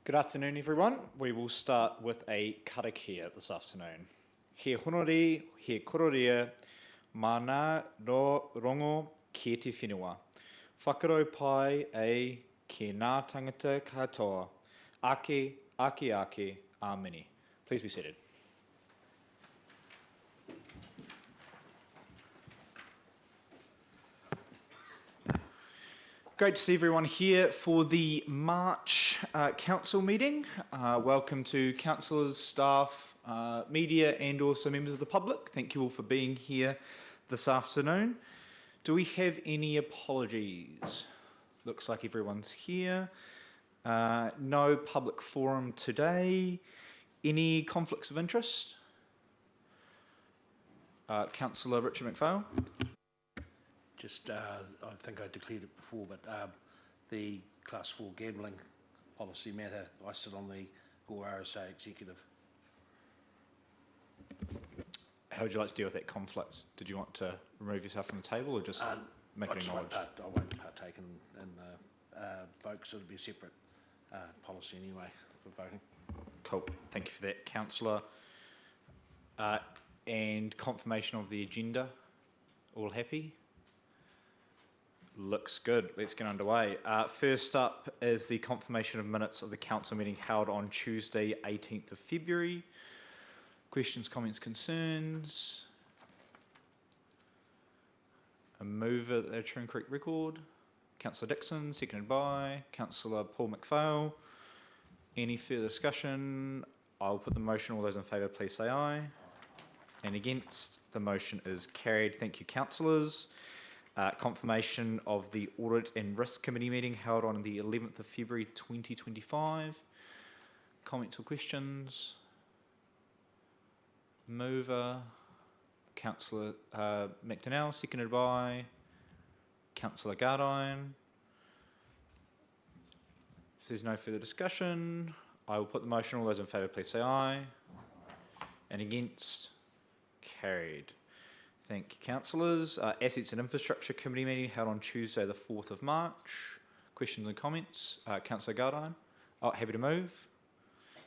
Good afternoon, everyone. We will start with a karakia this afternoon. He honori, he kororia, mana no rongo ki te whenua. Whakarau pai e ki ngā tangata katoa. Ake, ake, ake, āmini. Please be seated. Great to see everyone here for the March Council meeting. Welcome to councillors, staff, media and also members of the public. Thank you all for being here this afternoon. Do we have any apologies? Looks like everyone's here. No public forum today. Any conflicts of interest? Councillor Richard McPhail. Just, I think I declared it before, but the Class 4 gambling policy matter, I sit on the Gore RSA executive. How would you like to deal with that conflict? Did you want to remove yourself from the table or just make it acknowledged? I won't partake in vote, because it would be a separate policy anyway for voting. Cool, thank you for that, Councillor. And confirmation of the agenda, all happy? Looks good. Let's get underway. First up is the confirmation of minutes of the council meeting held on Tuesday, 18th of February. Questions, comments, concerns? A mover that they're true and correct record. Councillor Dixon, seconded by Councillor Paul McPhail. Any further discussion? I'll put the motion. All those in favour, please say aye. And against, the motion is carried. Thank you, councillors. Confirmation of the Audit and Risk Committee meeting held on the 11th of February 2025. Comments or questions? Mover, Councillor McDonnell, seconded by Councillor Gardine. If there's no further discussion, I will put the motion. All those in favour, please say aye. And against, carried. Thank you, councillors. Assets and Infrastructure Committee meeting held on Tuesday, the 4th of March. Questions and comments? Councillor Gardine. Oh, happy to move.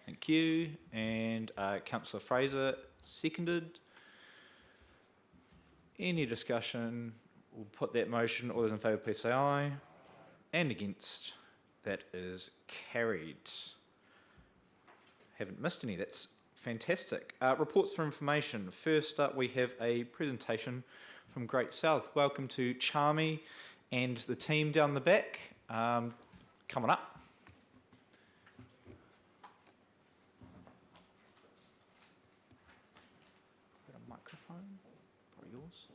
Thank you. And Councillor Fraser, seconded. Any discussion? We'll put that motion. All those in favour, please say aye. And against, that is carried. Haven't missed any. That's fantastic. Reports for information. First up, we have a presentation from Great South. Welcome to Charmy and the team down the back. Come on up. Got a microphone? Probably yours.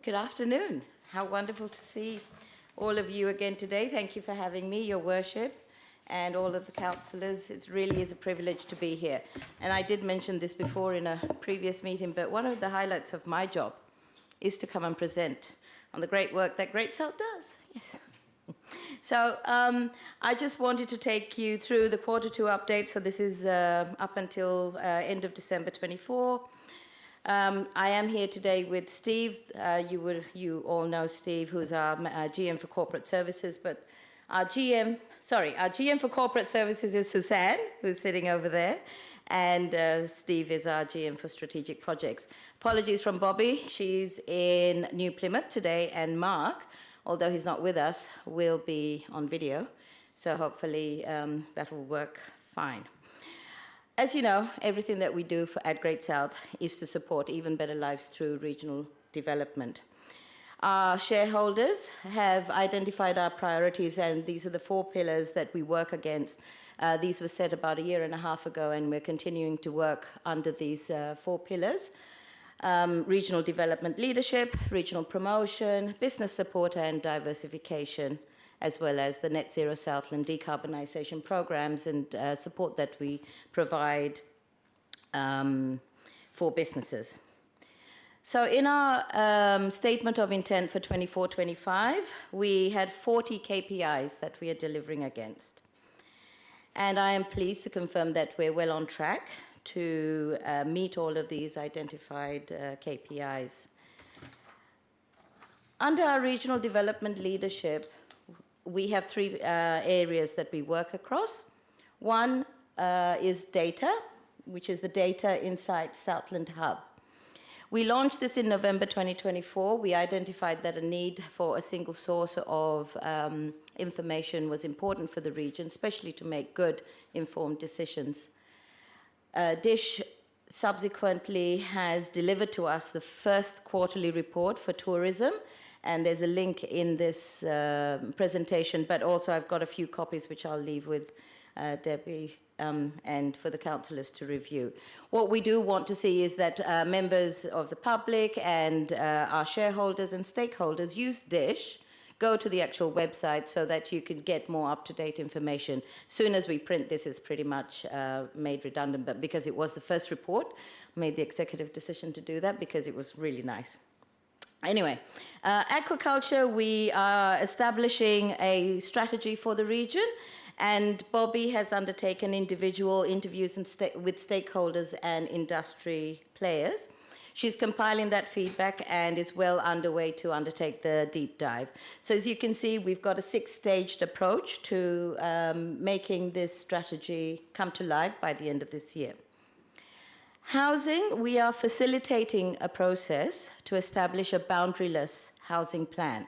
Good afternoon. How wonderful to see all of you again today. Thank you for having me, Your Worship, and all of the councillors. It really is a privilege to be here. And I did mention this before in a previous meeting, but one of the highlights of my job is to come and present on the great work that Great South does. Yes. So I just wanted to take you through the Q2 update. So this is up until end of December 24. I am here today with Steve. You all know Steve, who's our GM for Corporate Services, but our GM for Corporate Services is Suzanne, who's sitting over there, and Steve is our GM for Strategic Projects. Apologies from Bobby. She's in New Plymouth today, and Mark, although he's not with us, will be on video, so hopefully that will work fine. As you know, everything that we do at Great South is to support even better lives through regional development. Our shareholders have identified our priorities, and these are the 4 pillars that we work against. These were set about a year and a half ago, and we're continuing to work under these 4 pillars. Regional development leadership, regional promotion, business support and diversification, as well as the Net Zero Southland decarbonisation programs and support that we provide for businesses. So in our statement of intent for 24-25, we had 40 KPIs that we are delivering against. And I am pleased to confirm that we're well on track to meet all of these identified KPIs. Under our regional development leadership, we have three areas that we work across. One is data, which is the Data Insights Southland Hub. We launched this in November 2024. We identified that a need for a single source of information was important for the region, especially to make good, informed decisions. DISH subsequently has delivered to us the first quarterly report for tourism, and there's a link in this presentation, but also I've got a few copies which I'll leave with Debbie and for the councillors to review. What we do want to see is that members of the public and our shareholders and stakeholders use DISH, go to the actual website so that you can get more up-to-date information. Soon as we print this, it's pretty much made redundant, but because it was the first report, I made the executive decision to do that because it was really nice. Anyway, aquaculture, we are establishing a strategy for the region, and Bobby has undertaken individual interviews with stakeholders and industry players. She's compiling that feedback and is well underway to undertake the deep dive. So as you can see, we've got a 6-staged approach to making this strategy come to life by the end of this year. Housing, we are facilitating a process to establish a boundaryless housing plan.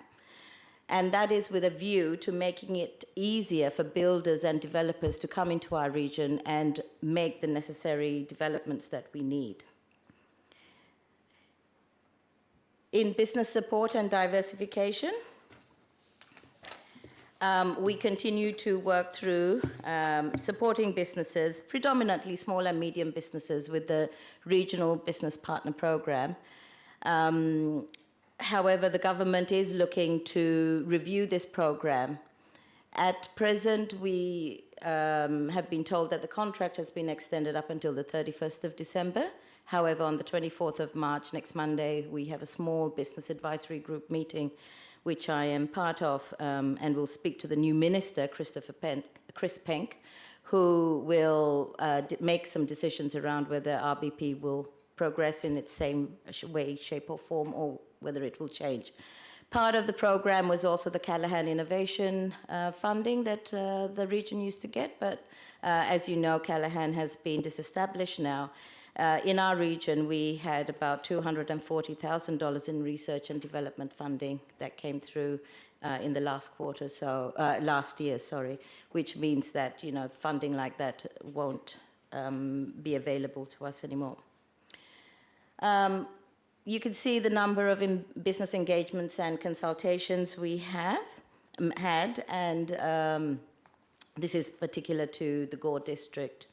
And that is with a view to making it easier for builders and developers to come into our region and make the necessary developments that we need. In business support and diversification, we continue to work through supporting businesses, predominantly small and medium businesses, with the Regional Business Partner Program. However, the government is looking to review this program. At present, we have been told that the contract has been extended up until the 31st of December. However, on the 24th of March, next Monday, we have a small business advisory group meeting, which I am part of, and will speak to the new minister, Chris Penk, who will make some decisions around whether RBP will progress in its same way, shape or form, or whether it will change. Part of the program was also the Callaghan Innovation funding that the region used to get, but as you know, Callaghan has been disestablished now. In our region, we had about $240,000 in research and development funding that came through in the last year, which means that funding like that won't be available to us anymore. You can see the number of business engagements and consultations we have had, and this is particular to the Gore district.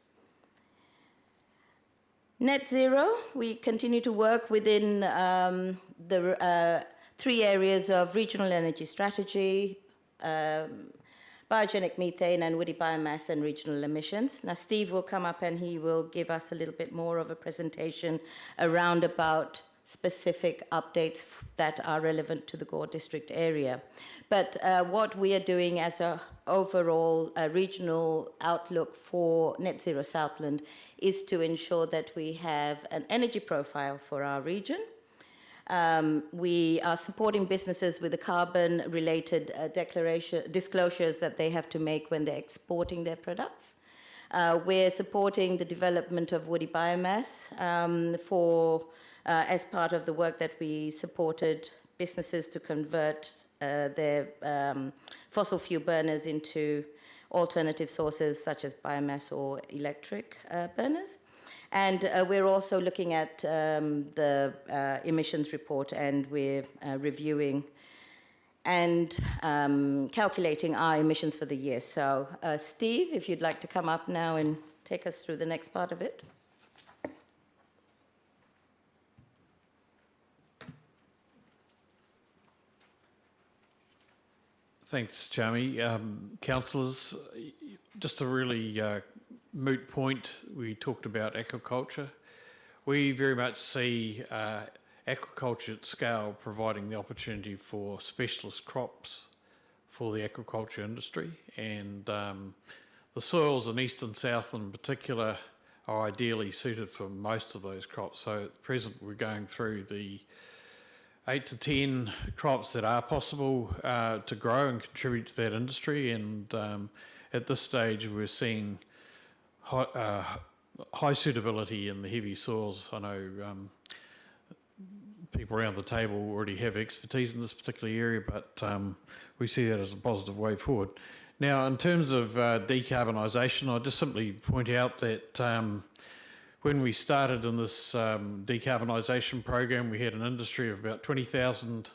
Net zero, we continue to work within the 3 areas of regional energy strategy, biogenic methane and woody biomass, and regional emissions. Now, Steve will come up and he will give us a little bit more of a presentation around about specific updates that are relevant to the Gore district area. But what we are doing as an overall regional outlook for Net Zero Southland is to ensure that we have an energy profile for our region. We are supporting businesses with the carbon-related disclosures that they have to make when they're exporting their products. We're supporting the development of woody biomass as part of the work that we supported businesses to convert their fossil fuel burners into alternative sources such as biomass or electric burners. And we're also looking at the emissions report, and we're reviewing and calculating our emissions for the year. So Steve, if you'd like to come up now and take us through the next part of it. Thanks, Charmy. Councillors, just a really moot point, we talked about aquaculture. We very much see aquaculture at scale, providing the opportunity for specialist crops for the aquaculture industry. And the soils in Eastern Southland in particular are ideally suited for most of those crops. So at present we're going through the 8 to 10 crops that are possible to grow and contribute to that industry. And at this stage we're seeing high suitability in the heavy soils. I know people around the table already have expertise in this particular area, but we see that as a positive way forward. Now, in terms of decarbonisation, I'll just simply point out that when we started in this decarbonisation program, we had an industry of about 20,000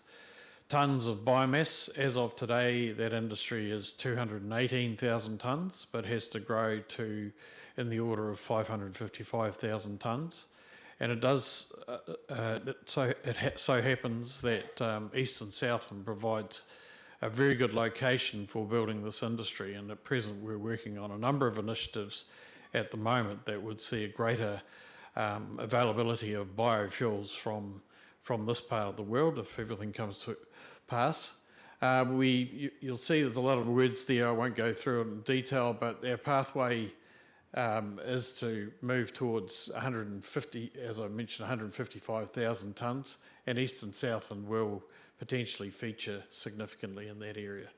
tonnes of biomass. As of today, that industry is 218,000 tonnes, but has to grow to in the order of 555,000 tonnes. And it does, so happens that Eastern Southland provides a very good location for building this industry, and at present we're working on a number of initiatives at the moment that would see a greater availability of biofuels from this part of the world if everything comes to pass. You'll see there's a lot of words there, I won't go through it in detail, but our pathway is to move towards 150, as I mentioned, 155,000 tonnes, and Eastern Southland will potentially feature significantly in that area.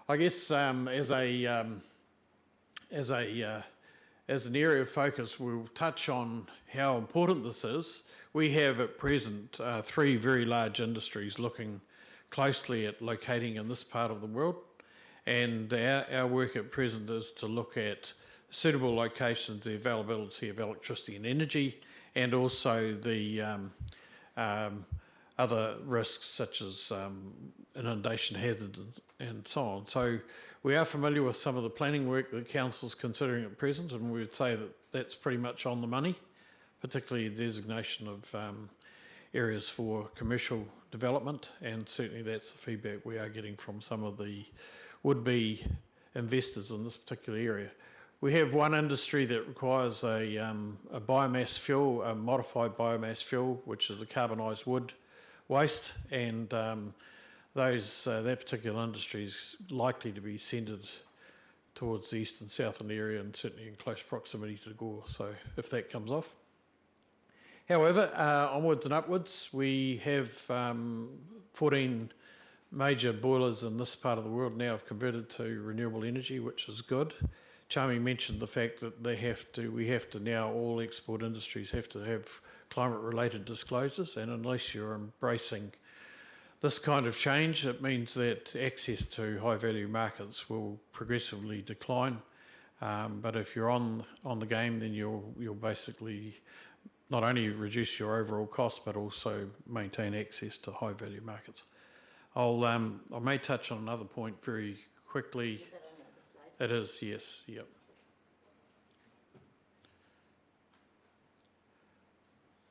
I guess as an area of focus, we'll touch on how important this is. We have at present 3 very large industries looking closely at locating in this part of the world, and our work at present is to look at suitable locations, the availability of electricity and energy, and also the other risks such as inundation hazards and so on. So we are familiar with some of the planning work that Council's considering at present, and we would say that that's pretty much on the money, particularly the designation of areas for commercial development, and certainly that's the feedback we are getting from some of the would-be investors in this particular area. We have one industry that requires a biomass fuel, a modified biomass fuel, which is a carbonised wood waste, and that particular industry is likely to be centred towards the Eastern Southland area and certainly in close proximity to Gore, so if that comes off. However, onwards and upwards, we have 14 major boilers in this part of the world now have converted to renewable energy, which is good. Charmy mentioned the fact that we have to now, all export industries have to have climate-related disclosures, and unless you're embracing this kind of change, it means that access to high-value markets will progressively decline. But if you're on the game, then you'll basically not only reduce your overall cost, but also maintain access to high-value markets. I may touch on another point very quickly. Is that on the other slide? It is, yes, yep.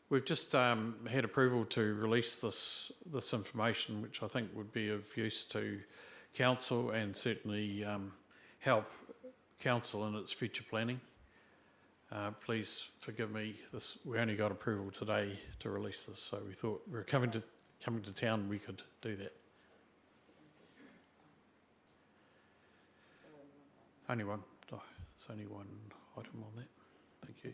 We've just had approval to release this information, which I think would be of use to Council and certainly help Council in its future planning. Please forgive me, we only got approval today to release this, so we thought we were coming to town, we could do that. Only one. Oh, it's only one item on that. Thank you.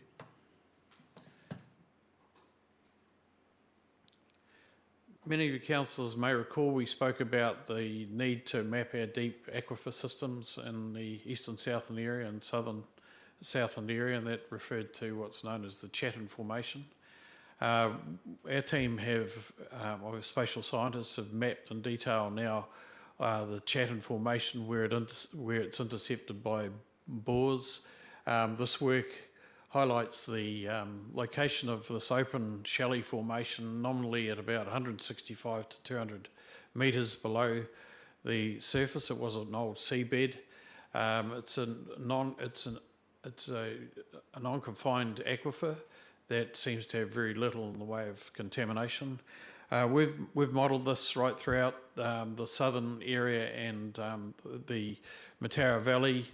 Many of you councillors may recall we spoke about the need to map our deep aquifer systems in the Eastern Southland area and Southern Southland area, and that referred to what's known as the Chatham Formation. Our team our spatial scientists have mapped in detail now the Chatham Formation where it's intercepted by bores. This work highlights the location of this open shelly formation, nominally at about 165 to 200 metres below the surface. It was an old seabed. It's a non-confined aquifer that seems to have very little in the way of contamination. We've modelled this right throughout the southern area and the Matara Valley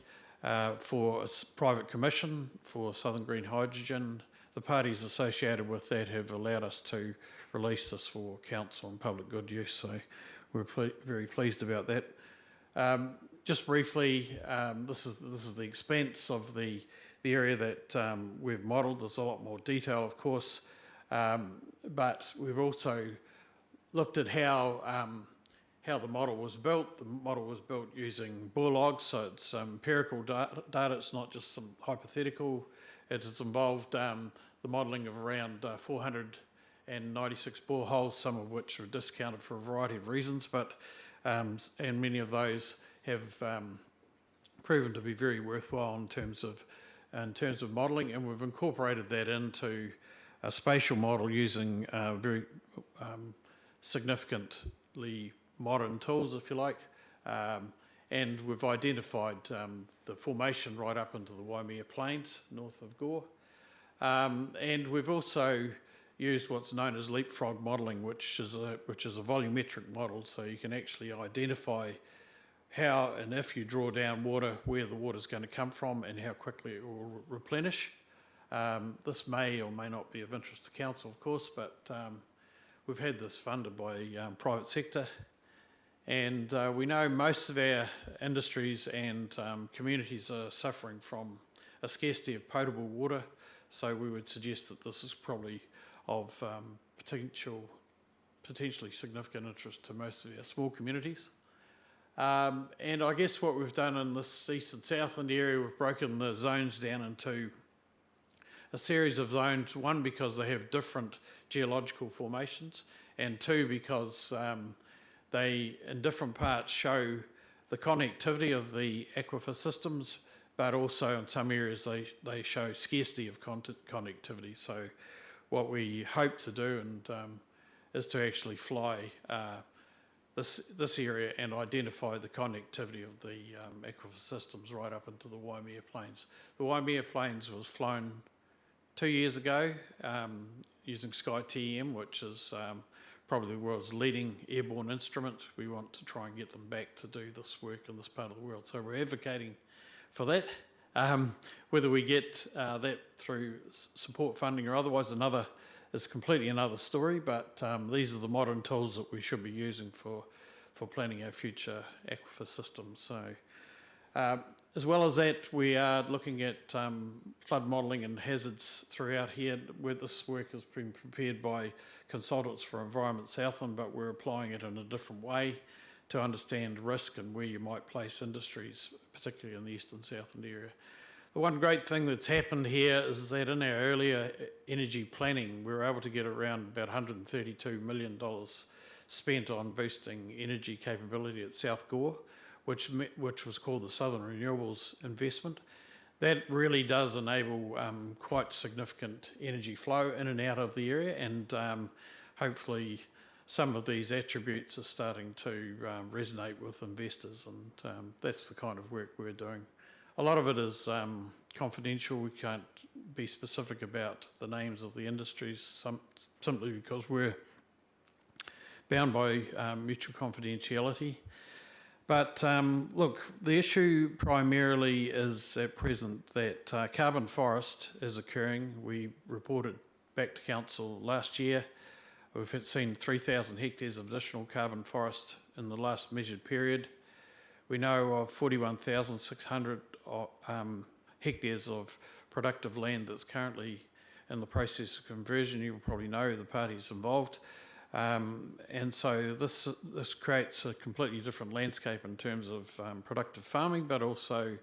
for a private commission for Southern Green Hydrogen. the parties associated with that have allowed us to release this for council and public good use. So we're very pleased about that. Just briefly, this is the expanse of the area that we've modelled. There's a lot more detail, of course, but we've also looked at how the model was built. The model was built using bore logs, so it's empirical data. It's not just some hypothetical. It has involved the modelling of around 496 boreholes, some of which are discounted for a variety of reasons, but and many of those have proven to be very worthwhile in terms of modelling, and we've incorporated that into a spatial model using very significantly modern tools, if you like, and we've identified the formation right up into the Waimea Plains north of Gore, and we've also used what's known as leapfrog modelling, which is a volumetric model, so you can actually identify how and if you draw down water, where the water is going to come from and how quickly it will replenish. This may or may not be of interest to council, of course, but we've had this funded by private sector, and we know most of our industries and communities are suffering from a scarcity of potable water, so we would suggest that this is probably of potentially significant interest to most of our small communities. And I guess what we've done in this east and southland area, we've broken the zones down into a series of zones, one because they have different geological formations, and two because they in different parts show the connectivity of the aquifer systems, but also in some areas they show scarcity of connectivity. So what we hope to do is to actually fly this area and identify the connectivity of the aquifer systems right up into the Waimea Plains. The Waimea Plains was flown 2 years ago using SkyTEM, which is probably the world's leading airborne instrument. We want to try and get them back to do this work in this part of the world. So we're advocating for that. Whether we get that through support funding or otherwise is completely another story, but these are the modern tools that we should be using for planning our future aquifer systems. So as well as that, we are looking at flood modelling and hazards throughout here, where this work has been prepared by consultants for Environment Southland, but we're applying it in a different way to understand risk and where you might place industries, particularly in the east and southland area. The one great thing that's happened here is that in our earlier energy planning, we were able to get around about $132 million spent on boosting energy capability at South Gore, which was called the Southern Renewables Investment. That really does enable quite significant energy flow in and out of the area, and hopefully some of these attributes are starting to resonate with investors, and that's the kind of work we're doing. A lot of it is confidential. We can't be specific about the names of the industries simply because we're bound by mutual confidentiality. But look, the issue primarily is at present that carbon forest is occurring. We reported back to council last year. We've seen 3,000 hectares of additional carbon forest in the last measured period. We know of 41,600 hectares of productive land that's currently in the process of conversion. You will probably know the parties involved. And so this creates a completely different landscape in terms of productive farming, but also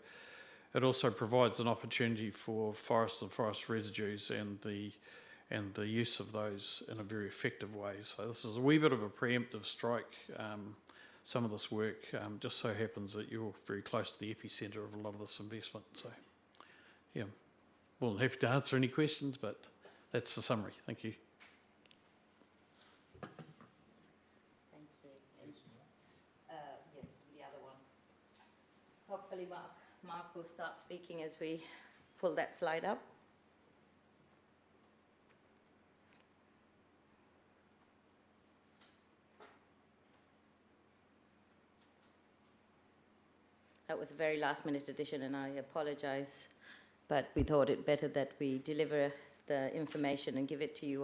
it also provides an opportunity for forest and forest residues and the use of those in a very effective way. So this is a wee bit of a preemptive strike. Some of this work just so happens that you're very close to the epicentre of a lot of this investment. So, yeah, more than happy to answer any questions, but that's the summary. Thank you. Thanks, Greg. Yes, the other one. Hopefully Mark will start speaking as we pull that slide up. That was a very last-minute addition, and I apologise, but we thought it better that we deliver the information and give it to you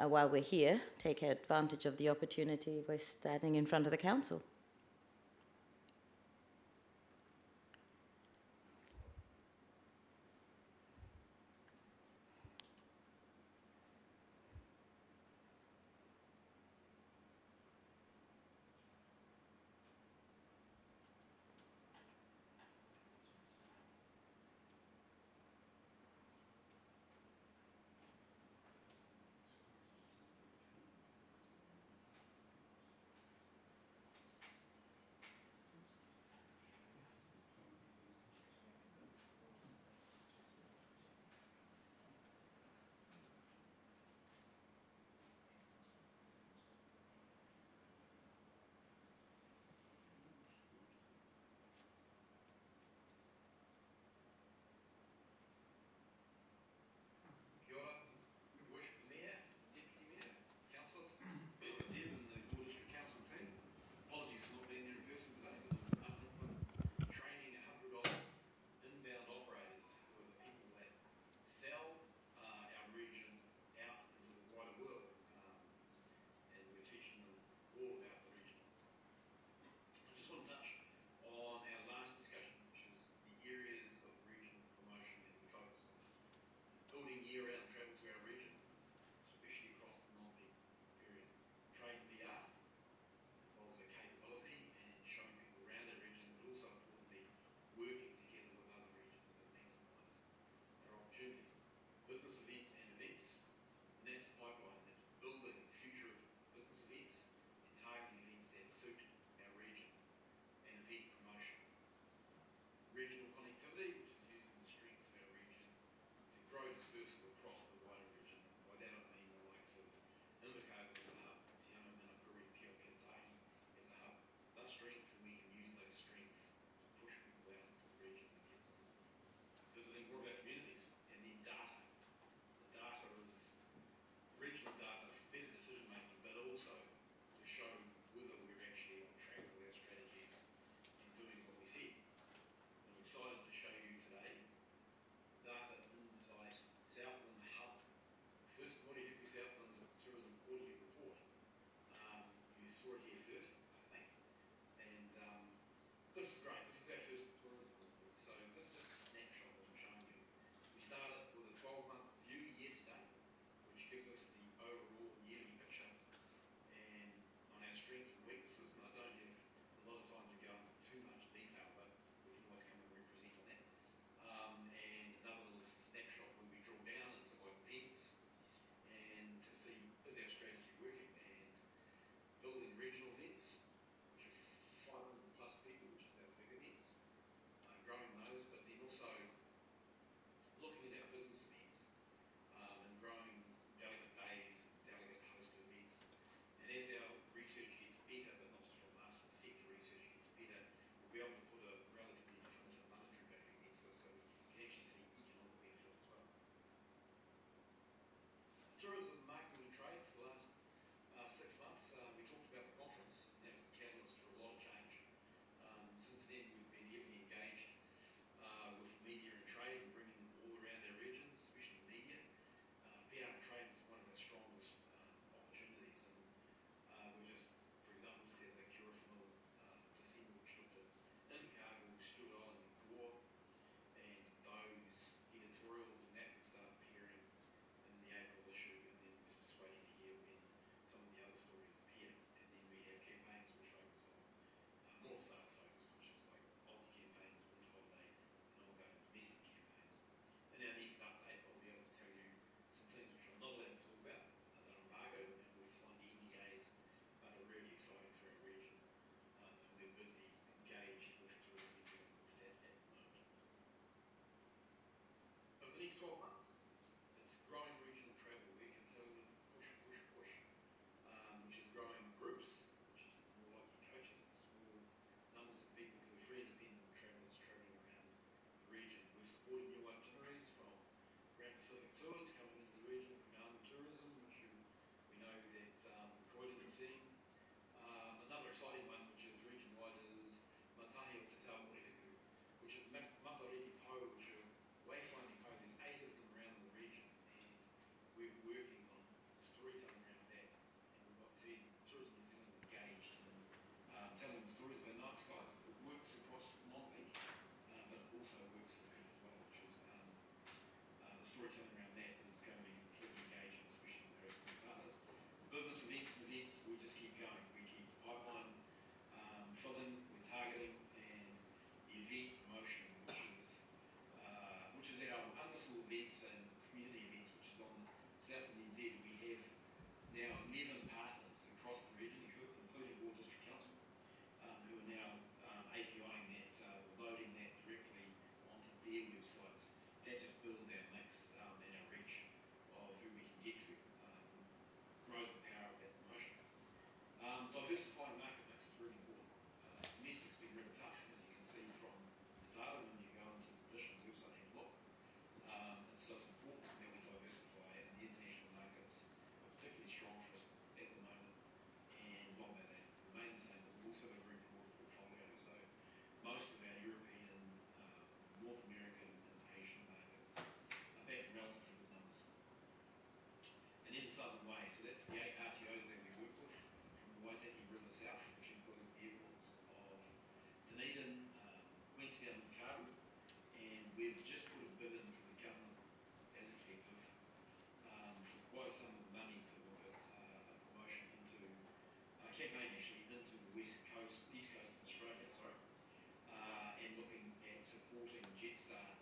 while we're here. Take advantage of the opportunity we're standing in front of the council. going. We keep the pipeline filling, we're targeting, and the event promotion, which is at our Undersall events and community events, which is on the south of NZ. We have now 11 partners across the region, including Ward District Council, who are now APIing that, loading that directly onto their websites. That just builds our mix and our reach of who we can get to, grows the power of that promotion. Diversifying market mix is really important. Domestic's been really tough, as you can see from the data when you go into the additional website and look. So it's important that we diversify, and the international markets are particularly strong for us at the moment. And while that remains the same, but we've also got a very broad portfolio. So most of our European, North American, and Asian markets are back in relatively good numbers. And then the Southern Way, so that's the 8 RTOs that we work with from the Waitaki River South, which includes the airports of Dunedin, Queenstown, and Karu. And we've just put a bid into the government as a collective for quite a sum of money to look at a promotion into a campaign actually into the east coast of Australia, and looking at supporting Jetstar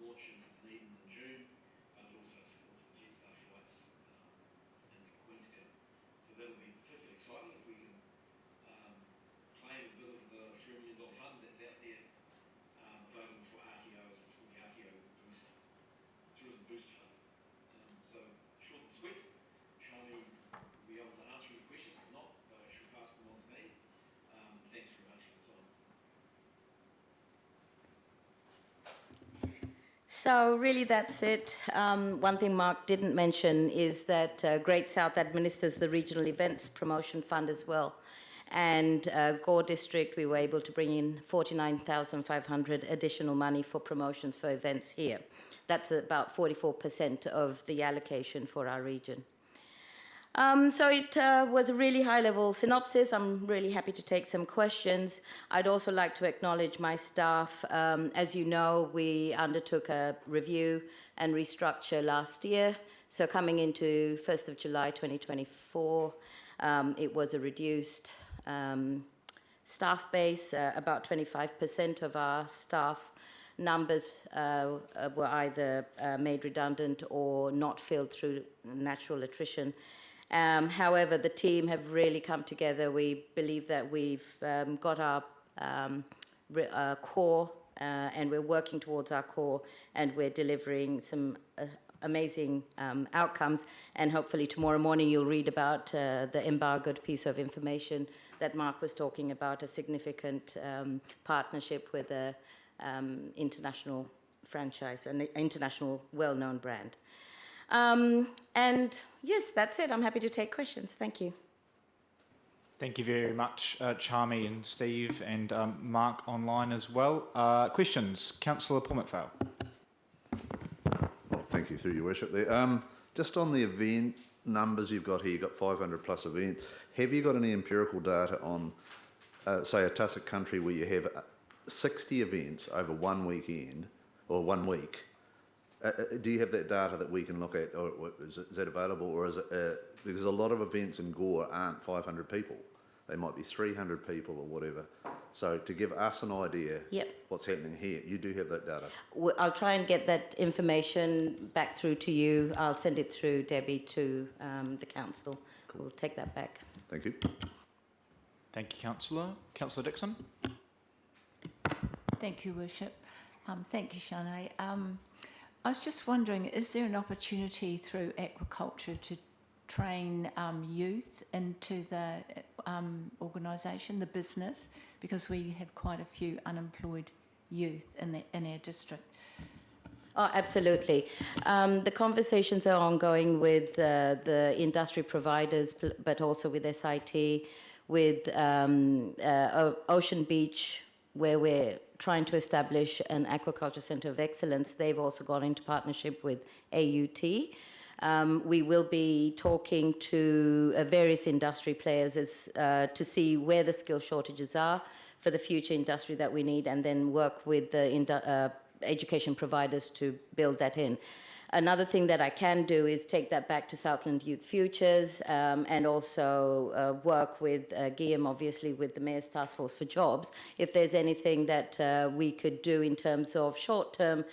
launch into Dunedin in June, but it also supports the Jetstar flights into Queenstown. So that'll be particularly exciting if we can claim a bit of the $3 million fund that's out there available for RTOs. It's called the RTO Boost, Tourism Boost Fund. So short and sweet. Shani will be able to answer any questions. If not, she'll pass them on to me. Thanks very much for the time. So really that's it. One thing Mark didn't mention is that Great South administers the Regional Events Promotion Fund as well. And Gore District, we were able to bring in 49,500 additional money for promotions for events here. That's about 44% of the allocation for our region. So it was a really high-level synopsis. I'm really happy to take some questions. I'd also like to acknowledge my staff. As you know, we undertook a review and restructure last year. So coming into 1st of July 2024, it was a reduced staff base. About 25% of our staff numbers were either made redundant or not filled through natural attrition. However, the team have really come together. We believe that we've got our core and we're working towards our core, and we're delivering some amazing outcomes. And hopefully tomorrow morning you'll read about the embargoed piece of information that Mark was talking about, a significant partnership with an international franchise, an international well-known brand. And yes, that's it. I'm happy to take questions. Thank you. Thank you very much, Charmy and Steve, and Mark online as well. Questions? Councillor Paul McPhail. Well, thank you, through your worship there. Just on the event numbers you've got here, you've got 500 plus events. Have you got any empirical data on, say, a tussock country where you have 60 events over one weekend or 1 week? Do you have that data that we can look at, or is that available, or is it, because a lot of events in Gore aren't 500 people. They might be 300 people or whatever. So to give us an idea what's happening here, you do have that data. I'll try and get that information back through to you. I'll send it through, Debbie, to the council. Cool. We'll take that back. Thank you. Thank you, Councillor. Councillor Dixon. Thank you, Worship. Thank you, Shanae. I was just wondering, is there an opportunity through aquaculture to train youth into the organisation, the business, because we have quite a few unemployed youth in our district? Oh, absolutely. The conversations are ongoing with the industry providers, but also with SIT, with Ocean Beach, where we're trying to establish an aquaculture centre of excellence. They've also gone into partnership with AUT. We will be talking to various industry players to see where the skill shortages are for the future industry that we need, and then work with the education providers to build that in. Another thing that I can do is take that back to Southland Youth Futures, and also work with Guillaume, obviously, with the Mayor's Task Force for Jobs. If there's anything that we could do in terms of short-term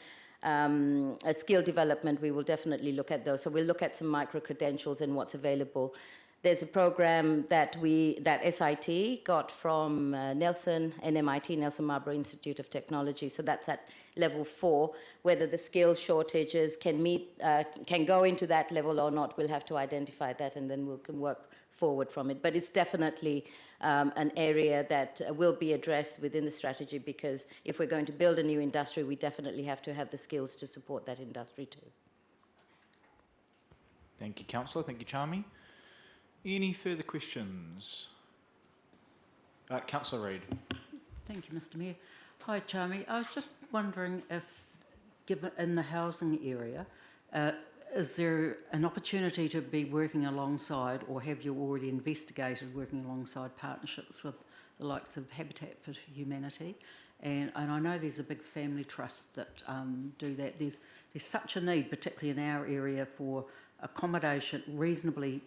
skill development, we will definitely look at those. So we'll look at some micro-credentials and what's available. There's a program that SIT got from Nelson and MIT, Nelson Marlborough Institute of Technology. So that's at level 4. Whether the skills shortages can go into that level or not, we'll have to identify that, and then we can work forward from it. But it's definitely an area that will be addressed within the strategy, because if we're going to build a new industry, we definitely have to have the skills to support that industry too. Thank you, Councillor. Thank you, Charmy. Any further questions? Councillor Reid. Thank you, Mr. Mayor. Hi, Charmy. I was just wondering if, given in the housing area, is there an opportunity to be working alongside, or have you already investigated working alongside partnerships with the likes of Habitat for Humanity? And I know there's a big family trust that do that. There's such a need, particularly in our area, for accommodation, reasonably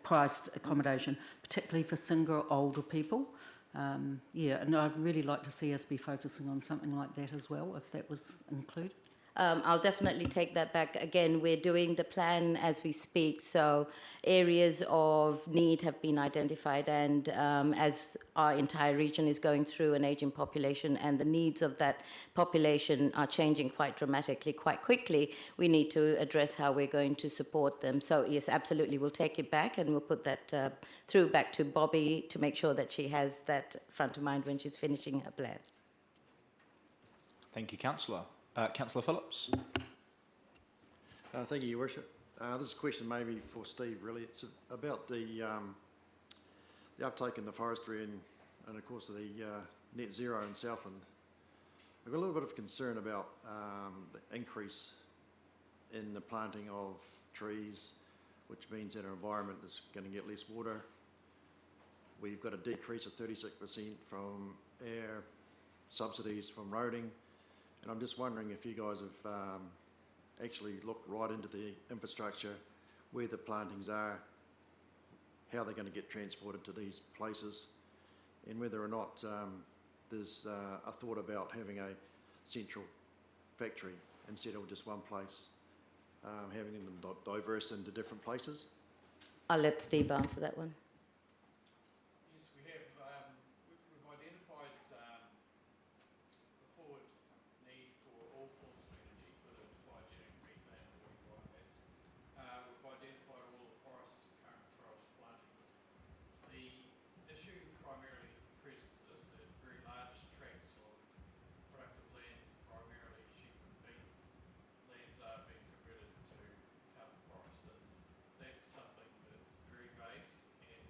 priced accommodation, particularly for single older people. And I'd really like to see us be focusing on something like that as well, if that was included. I'll definitely take that back. Again, we're doing the plan as we speak, so areas of need have been identified, and as our entire region is going through an aging population and the needs of that population are changing quite dramatically, quite quickly, we need to address how we're going to support them. So yes, absolutely, we'll take it back and we'll put that through back to Bobby to make sure that she has that front of mind when she's finishing her plan. Thank you, Councillor. Councillor Phillips. Thank you, Your Worship. This is a question maybe for Steve, really. It's about the uptake in the forestry and of course, the net zero in Southland. I've got a little bit of concern about the increase in the planting of trees, which means that our environment is going to get less water. We've got a decrease of 36% from air subsidies from roading. And I'm just wondering if you guys have actually looked right into the infrastructure, where the plantings are, how they're going to get transported to these places, and whether or not there's a thought about having a central factory instead of just one place, having them diverse into different places. I'll let Steve answer that one. Yes, we have. We've identified the forward need for all forms of energy, whether it's biogenic, methane, or biomass. We've identified all the current forest plantings. The issue primarily present is that very large tracts of productive land, primarily sheep and beef lands, are being converted to carbon forest. And that's something that's very vague and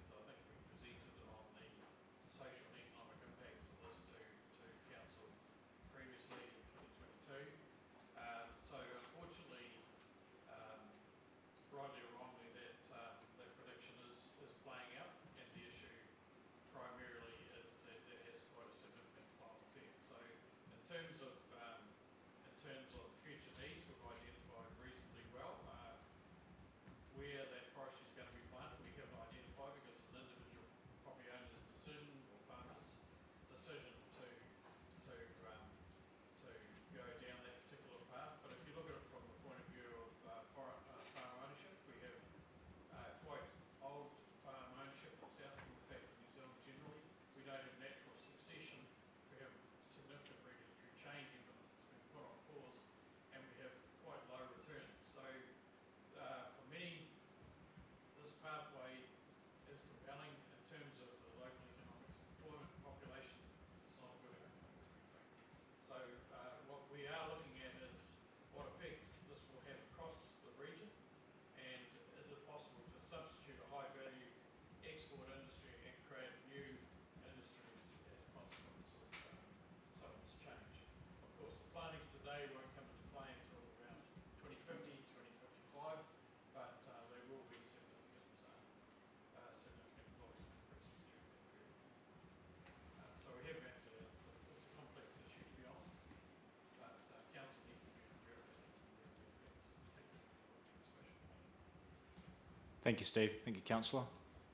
Thank you, Steve. Thank you, Councillor.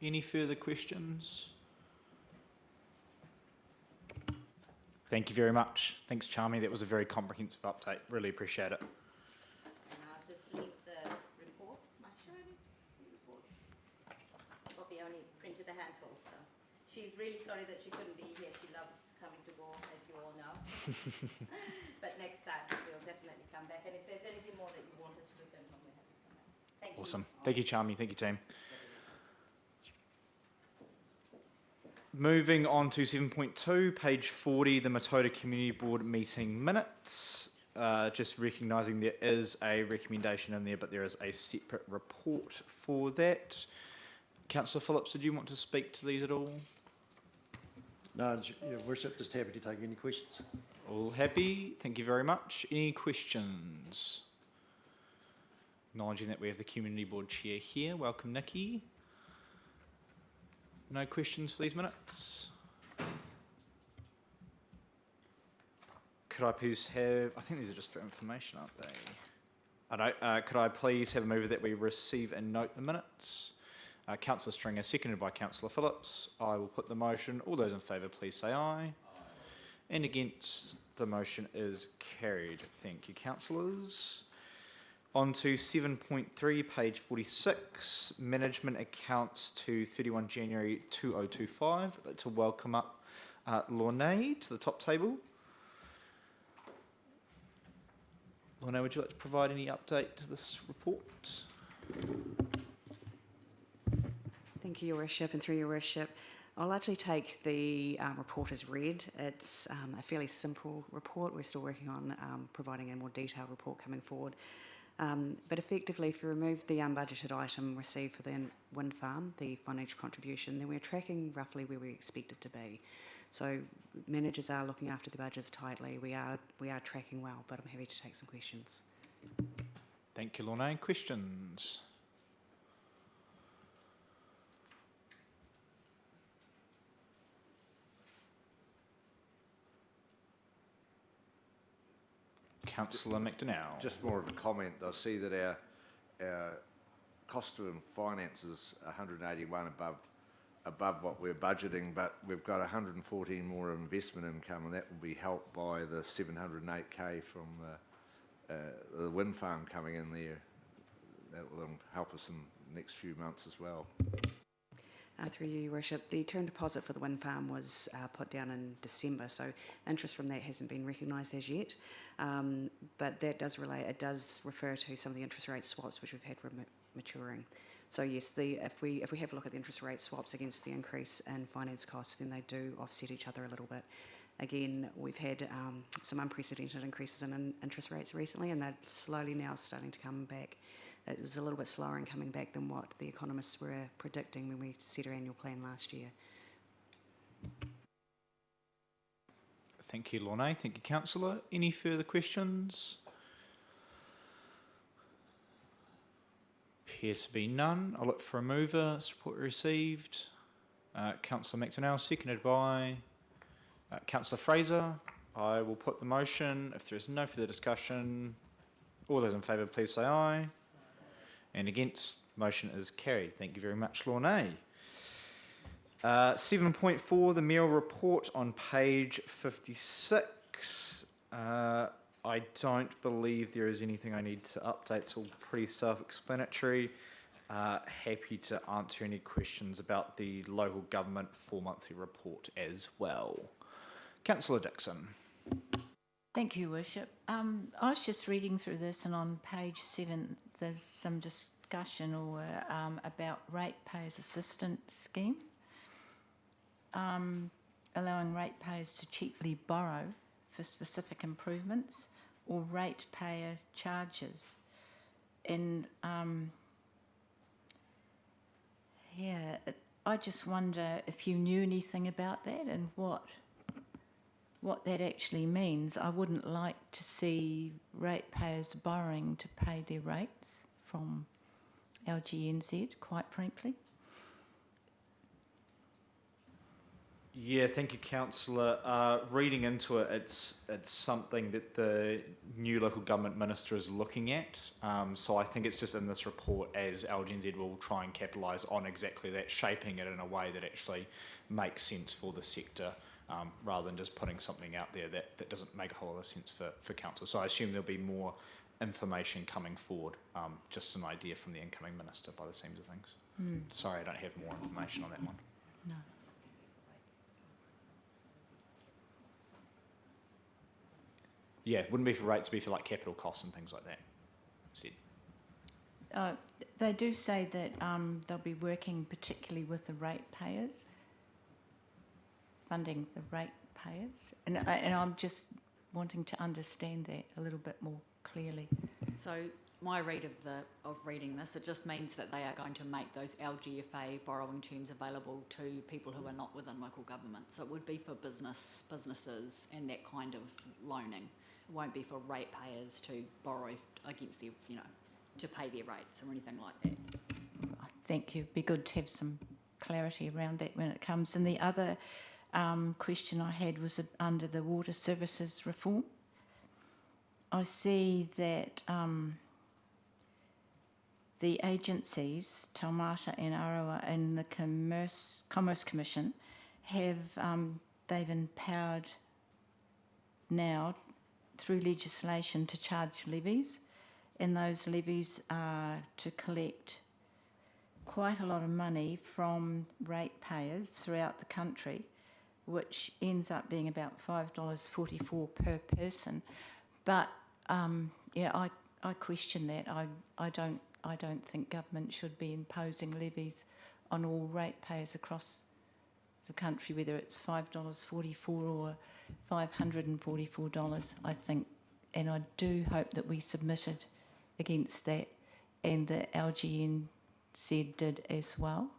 Any further questions? Thank you very much. Thanks, Charmy. That was a very comprehensive update. Really appreciate it. And I'll just leave the reports. Should I do the reports? Bobby only printed a handful, so she's really sorry that she couldn't be here. She loves coming to Gore, as you all know. But next time we'll definitely come back. And if there's anything more that you want us to present on, we're happy to come back. Thank you. Awesome. Thank you, Charmy. Thank you, team. Moving on to 7.2, page 40, the Matoda Community Board meeting minutes. Just recognising there is a recommendation in there, but there is a separate report for that. Councillor Phillips, did you want to speak to these at all? No, Your Worship, just happy to take any questions. All happy. Thank you very much. Any questions? Acknowledging that we have the Community Board Chair here. Welcome, Nikki. No questions for these minutes? Could I please have, I think these are just for information, aren't they? I don't, could I please have a move that we receive and note the minutes? Councillor Stringer, seconded by Councillor Phillips. I will put the motion. All those in favour, please say aye. Aye. And against, the motion is carried. Thank you, councillors. On to 7.3, page 46, management accounts to 31 January 2025. I'd like to welcome up Lorne to the top table. Lorne, would you like to provide any update to this report? Thank you, Your Worship, and through Your Worship, I'll actually take the report as read. It's a fairly simple report. We're still working on providing a more detailed report coming forward. But effectively, if you remove the unbudgeted item received for the wind farm, the financial contribution, then we're tracking roughly where we expect it to be. So managers are looking after the budgets tightly. We are tracking well, but I'm happy to take some questions. Thank you, Lorne. Questions? Councillor McDonnell. Just more of a comment. I see that our cost of finance is 181 above what we're budgeting, but we've got 114 more investment income, and that will be helped by the 708k from the wind farm coming in there. That will help us in the next few months as well. Through you, Your Worship, the term deposit for the wind farm was put down in December, so interest from that hasn't been recognised as yet. But that does refer to some of the interest rate swaps which we've had maturing. So yes, if we have a look at the interest rate swaps against the increase in finance costs, then they do offset each other a little bit. Again, we've had some unprecedented increases in interest rates recently, and they're slowly now starting to come back. It was a little bit slower in coming back than what the economists were predicting when we set our annual plan last year. Thank you, Lorne. Thank you, Councillor. Any further questions? Appear to be none. I'll look for a mover. This report received. Councillor McDonnell, seconded by Councillor Fraser. I will put the motion. If there is no further discussion, all those in favour, please say aye. And against, motion is carried. Thank you very much, Lorne. 7.4, the meal report on page 56. I don't believe there is anything I need to update. It's all pretty self-explanatory. Happy to answer any questions about the local government 4-monthly report as well. Councillor Dixon. Thank you, Worship. I was just reading through this, and on page 7, there's some discussion about ratepayers assistance scheme, allowing ratepayers to cheaply borrow for specific improvements or ratepayer charges. And I just wonder if you knew anything about that and what that actually means. I wouldn't like to see ratepayers borrowing to pay their rates from LGNZ, quite frankly. Yeah, thank you, Councillor. Reading into it, it's something that the new local government minister is looking at. So I think it's just in this report as LGNZ will try and capitalise on exactly that, shaping it in a way that actually makes sense for the sector, rather than just putting something out there that doesn't make a whole lot of sense for council. So I assume there'll be more information coming forward, just an idea from the incoming minister by the seams of things. Sorry, I don't have more information on that one. No. Yeah, it wouldn't be for rates, it'd be for like capital costs and things like that. Said. They do say that they'll be working particularly with the ratepayers, funding the ratepayers, and I'm just wanting to understand that a little bit more clearly. So my read of reading this, it just means that they are going to make those LGFA borrowing terms available to people who are not within local government. So it would be for businesses and that kind of loaning. It won't be for ratepayers to borrow against their, to pay their rates or anything like that. Thank you. It'd be good to have some clarity around that when it comes. And the other question I had was under the water services reform. I see that the agencies, Taumata and Arawa and the Commerce Commission, they've empowered now through legislation to charge levies, and those levies are to collect quite a lot of money from ratepayers throughout the country, which ends up being about $5.44 per person. But I question that. I don't think government should be imposing levies on all ratepayers across the country, whether it's $5.44 or $544. I think, and I do hope that we submitted against that, and the LGNZ did as well.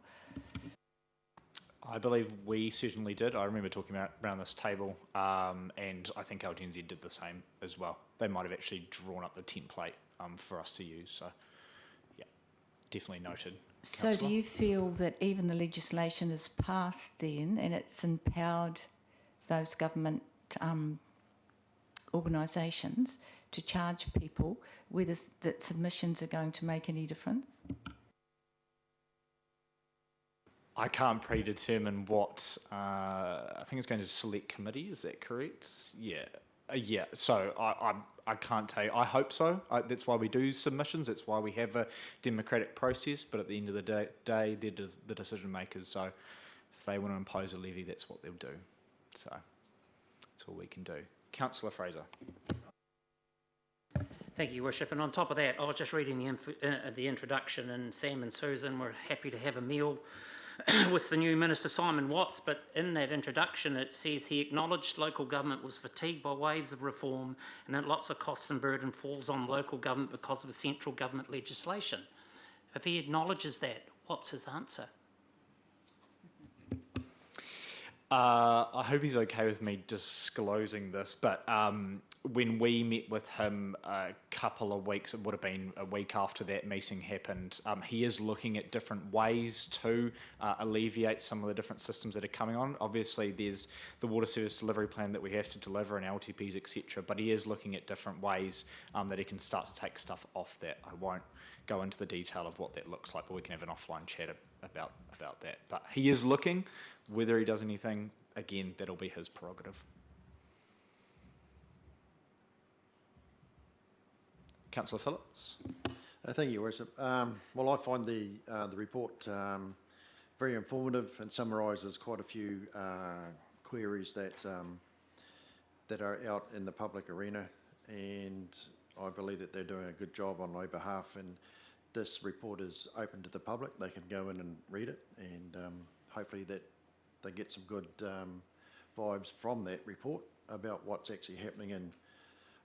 I believe we certainly did. I remember talking about around this table, and I think LGNZ did the same as well. They might have actually drawn up the template for us to use. So, yeah, definitely noted. So Councillor? do you feel that even the legislation is passed then and it's empowered those government organisations to charge people, whether that submissions are going to make any difference? I can't predetermine what, I think it's going to select committee, is that correct? Yeah. Yeah, so I can't tell you. I hope so. That's why we do submissions. That's why we have a democratic process. But at the end of the day, they're the decision makers. So if they want to impose a levy, that's what they'll do. So that's all we can do. Councillor Fraser. Thank you, Your Worship. And on top of that, I was just reading the introduction, and Sam and Susan were happy to have a meal with the new Minister Simon Watts, but in that introduction it says he acknowledged local government was fatigued by waves of reform and that lots of costs and burden falls on local government because of the central government legislation. If he acknowledges that, what's his answer? I hope he's okay with me disclosing this, but when we met with him a couple of weeks, it would have been a week after that meeting happened, he is looking at different ways to alleviate some of the different systems that are coming on. Obviously, there's the water service delivery plan that we have to deliver and LTPs, etc., but he is looking at different ways that he can start to take stuff off that. I won't go into the detail of what that looks like, but we can have an offline chat about that. But he is looking. Whether he does anything, again, that'll be his prerogative. Councillor Phillips. Thank you, Your Worship. Well, I find the report very informative and summarises quite a few queries that are out in the public arena, and I believe that they're doing a good job on my behalf. And this report is open to the public; they can go in and read it, and hopefully that they get some good vibes from that report about what's actually happening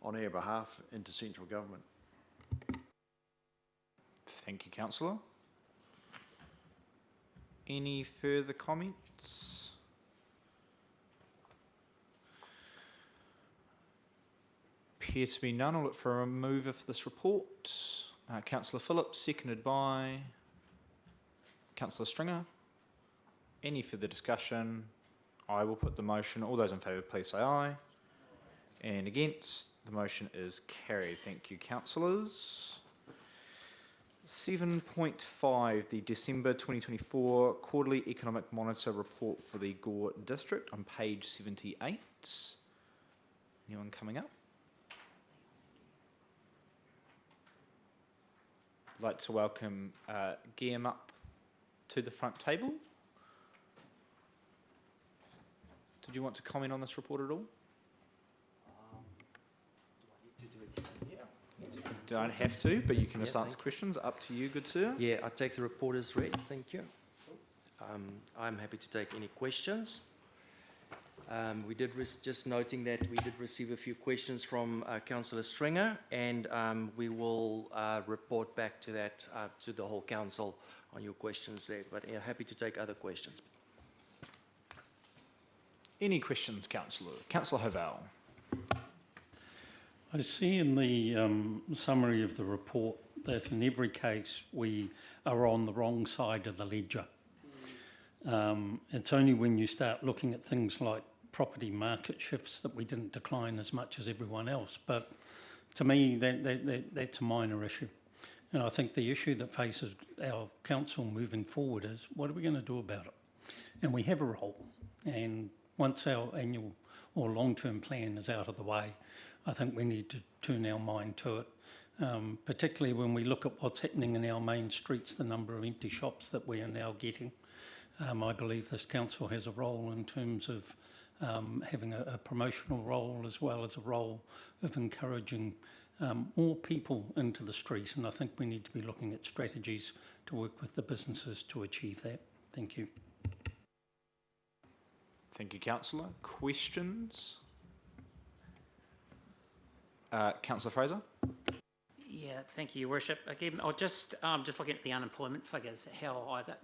on our behalf into central government. Thank you, Councillor. Any further comments? Appear to be none. I'll look for a mover for this report. Councillor Phillips, seconded by Councillor Stringer. Any further discussion? I will put the motion. All those in favour, please say aye. And against, the motion is carried. Thank you, councillors. 7.5, the December 2024 Quarterly Economic Monitor Report for the Gore District on page 78. Anyone coming up? I'd like to welcome Guillaume up to the front table. Did you want to comment on this report at all? You don't have to, but you can just answer questions. Up to you, good sir. Yeah, I take the report as read. Thank you. I'm happy to take any questions. We did just noting that we did receive a few questions from Councillor Stringer, and we will report back to that to the whole council on your questions there. But happy to take other questions. Any questions, councillor? Councillor Hovell. I see in the summary of the report that in every case we are on the wrong side of the ledger. It's only when you start looking at things like property market shifts that we didn't decline as much as everyone else. But to me, that's a minor issue. And I think the issue that faces our council moving forward is, what are we going to do about it? And we have a role. And once our annual or long-term plan is out of the way, I think we need to turn our mind to it, particularly when we look at what's happening in our main streets, the number of empty shops that we are now getting. I believe this council has a role in terms of having a promotional role as well as a role of encouraging more people into the street, and I think we need to be looking at strategies to work with the businesses to achieve that. Thank you. Thank you, councillor. Questions? Councillor Fraser. Yeah, thank you, Your Worship. Again, I'll just looking at the unemployment figures.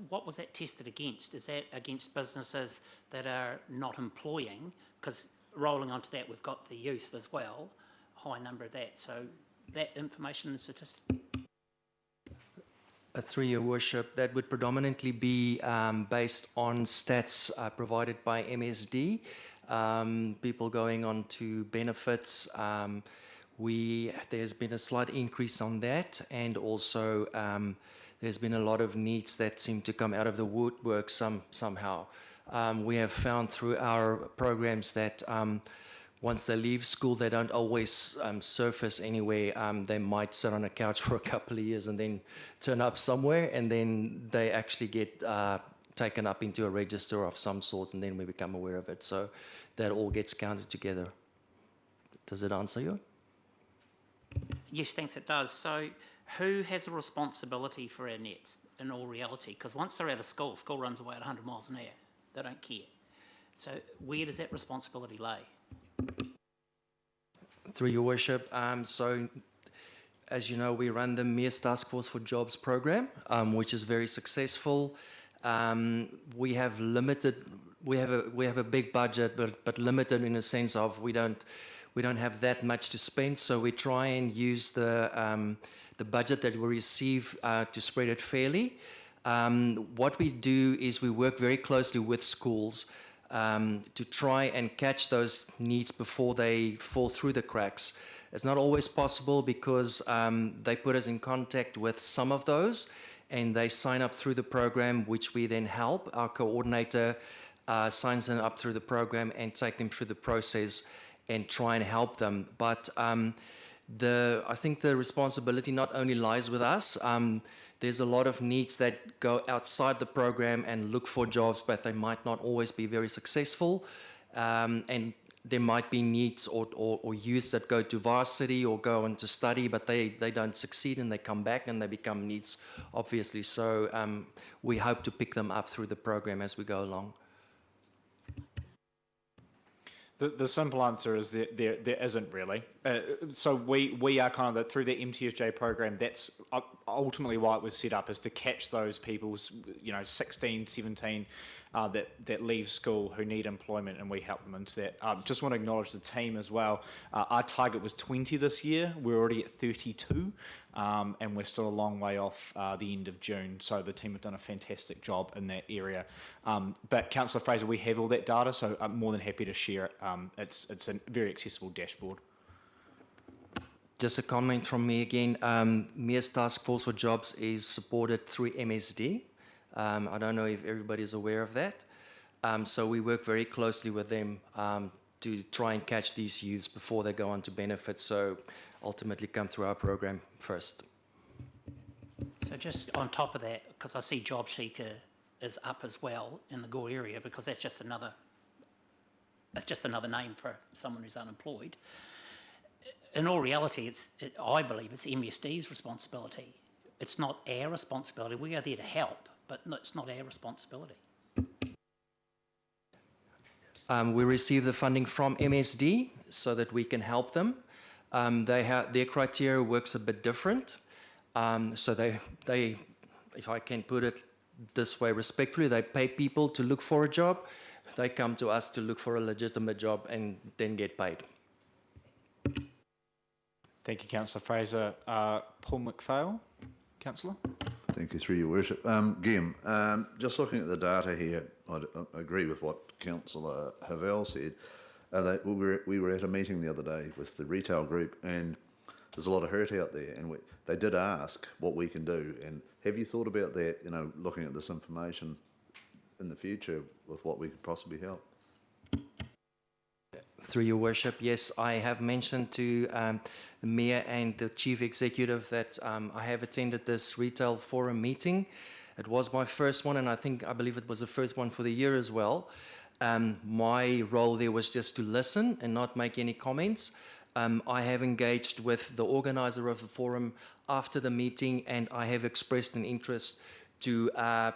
What was that tested against? Is that against businesses that are not employing? Because rolling onto that, we've got the youth as well, a high number of that. So that information and statistic. Through Your Worship, that would predominantly be based on stats provided by MSD. People going on to benefits. There's been a slight increase on that, and also there's been a lot of needs that seem to come out of the woodwork somehow. We have found through our programs that once they leave school, they don't always surface anywhere. They might sit on a couch for a couple of years and then turn up somewhere, and then they actually get taken up into a register of some sort, and then we become aware of it. So that all gets counted together. Does it answer you? Yes, thanks, it does. So who has a responsibility for our nets in all reality? Because once they're out of school, school runs away at 100 miles an hour. They don't care. So where does that responsibility lay? Through Your Worship, so as you know, we run the Mayor's Task Force for Jobs program, which is very successful. We have a big budget, but limited in the sense of we don't have that much to spend. So we try and use the budget that we receive to spread it fairly. What we do is we work very closely with schools to try and catch those needs before they fall through the cracks. It's not always possible because they put us in contact with some of those, and they sign up through the program, which we then help. Our coordinator signs them up through the program and take them through the process and try and help them. But I think the responsibility not only lies with us. There's a lot of needs that go outside the program and look for jobs, but they might not always be very successful. And there might be needs or youths that go to varsity or go on to study, but they don't succeed, and they come back and they become needs, obviously. So we hope to pick them up through the program as we go along. The simple answer is there isn't really. So we are kind of through the MTSJ program. That's ultimately why it was set up, is to catch those people's 16, 17 that leave school who need employment, and we help them into that. Just want to acknowledge the team as well. Our target was 20 this year. We're already at 32. and we're still a long way off the end of June. So the team have done a fantastic job in that area. But Councillor Fraser, we have all that data, so I'm more than happy to share it. It's a very accessible dashboard. Just a comment from me again. Mayor's Task Force for Jobs is supported through MSD. I don't know if everybody is aware of that. So we work very closely with them to try and catch these youths before they go on to benefits. So ultimately come through our program first. So just on top of that, because I see Job Seeker is up as well in the Gore area, because that's just another name for someone who's unemployed. In all reality, I believe it's MSD's responsibility. It's not our responsibility. We are there to help, but no, it's not our responsibility. We receive the funding from MSD so that we can help them. Their criteria works a bit different. So they, if I can put it this way respectfully, they pay people to look for a job. They come to us to look for a legitimate job and then get paid. Thank you, Councillor Fraser. Paul McPhail, Councillor. Thank you, through your worship. Gim, just looking at the data here, I agree with what Councillor Havel said. We were at a meeting the other day with the retail group, and there's a lot of hurt out there, and they did ask what we can do. And have you thought about that, you know, looking at this information in the future with what we could possibly help? Through your worship, yes, I have mentioned to the Mayor and the Chief Executive that I have attended this retail forum meeting. It was my first one, and I believe it was the first one for the year as well. My role there was just to listen and not make any comments. I have engaged with the organizer of the forum after the meeting, and I have expressed an interest to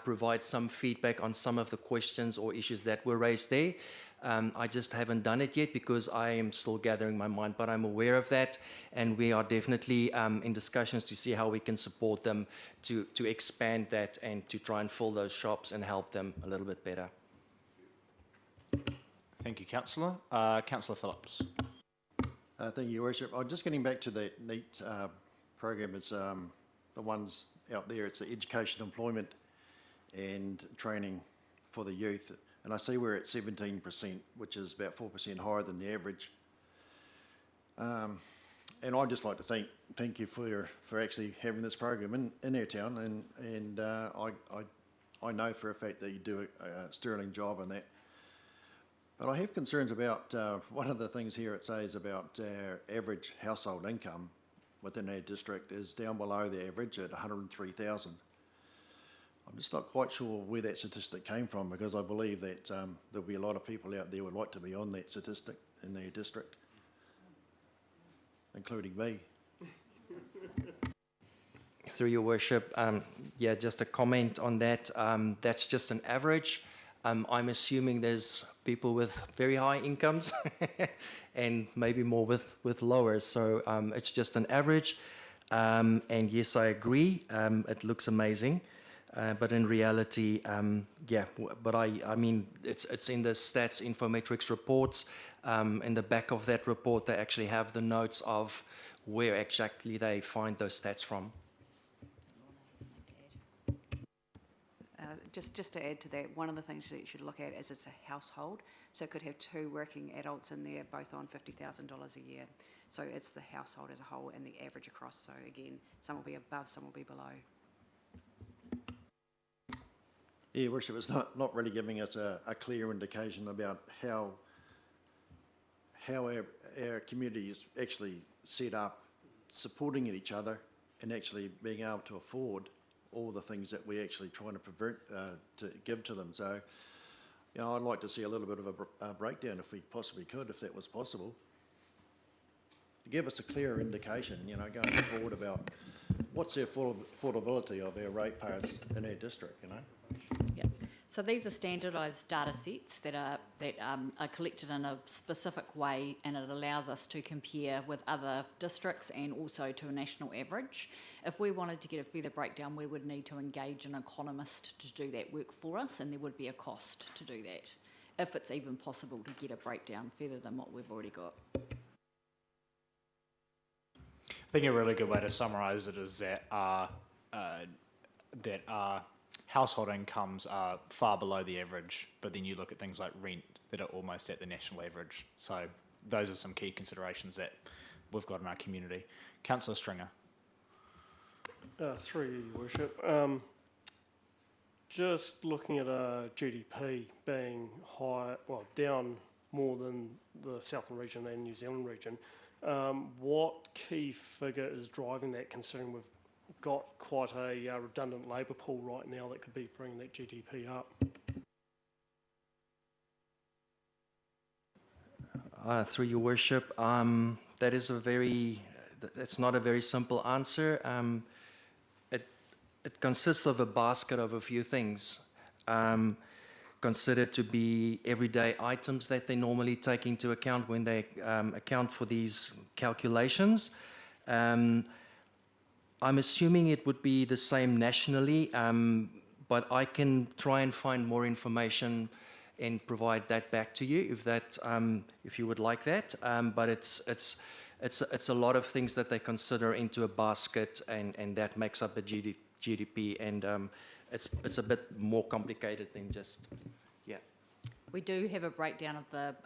provide some feedback on some of the questions or issues that were raised there. I just haven't done it yet because I am still gathering my mind, but I'm aware of that, and we are definitely in discussions to see how we can support them to expand that and to try and fill those shops and help them a little bit better. Thank you, Councillor. Councillor Phillips. Thank you, Your Worship. Just getting back to that NEAT program, it's the ones out there, it's the education, employment and training for the youth. And I see we're at 17%, which is about 4% higher than the average. And I'd just like to thank you for actually having this program in our town, and I know for a fact that you do a sterling job on that. But I have concerns about one of the things here it says about our average household income within our district is down below the average at 103,000. I'm just not quite sure where that statistic came from, because I believe that there'll be a lot of people out there who would like to be on that statistic in their district, including me. Through your worship, yeah, just a comment on that. That's just an average. I'm assuming there's people with very high incomes and maybe more with lower. So it's just an average. And yes, I agree. It looks amazing. But in reality, yeah, but I mean, it's in the stats infometrics reports. In the back of that report, they actually have the notes of where exactly they find those stats from. Just to add to that, one of the things that you should look at is it's a household. So it could have 2 working adults in there, both on $50,000 a year. So it's the household as a whole and the average across. So again, some will be above, some will be below. Yeah, Worship, it's not really giving us a clear indication about how our community is actually set up, supporting each other and actually being able to afford all the things that we're actually trying to give to them. So, you know, I'd like to see a little bit of a breakdown if we possibly could, if that was possible, to give us a clearer indication, you know, going forward about what's the affordability of our ratepayers in our district, you know. Yeah. So these are standardised data sets that are collected in a specific way, and it allows us to compare with other districts and also to a national average. If we wanted to get a further breakdown, we would need to engage an economist to do that work for us, and there would be a cost to do that, if it's even possible to get a breakdown further than what we've already got. I think a really good way to summarise it is that our household incomes are far below the average, but then you look at things like rent that are almost at the national average. So those are some key considerations that we've got in our community. Councillor Stringer. Through you, Your Worship. Just looking at GDP being high, well, down more than the Southern region and New Zealand region, what key figure is driving that, considering we've got quite a redundant labour pool right now that could be bringing that GDP up? Through Your Worship, that is it's not a very simple answer. It consists of a basket of a few things, considered to be everyday items that they normally take into account when they account for these calculations. I'm assuming it would be the same nationally, but I can try and find more information and provide that back to you if you would like that. But it's a lot of things that they consider into a basket, and that makes up a GDP, and it's a bit more complicated than just, yeah. We do have a breakdown of the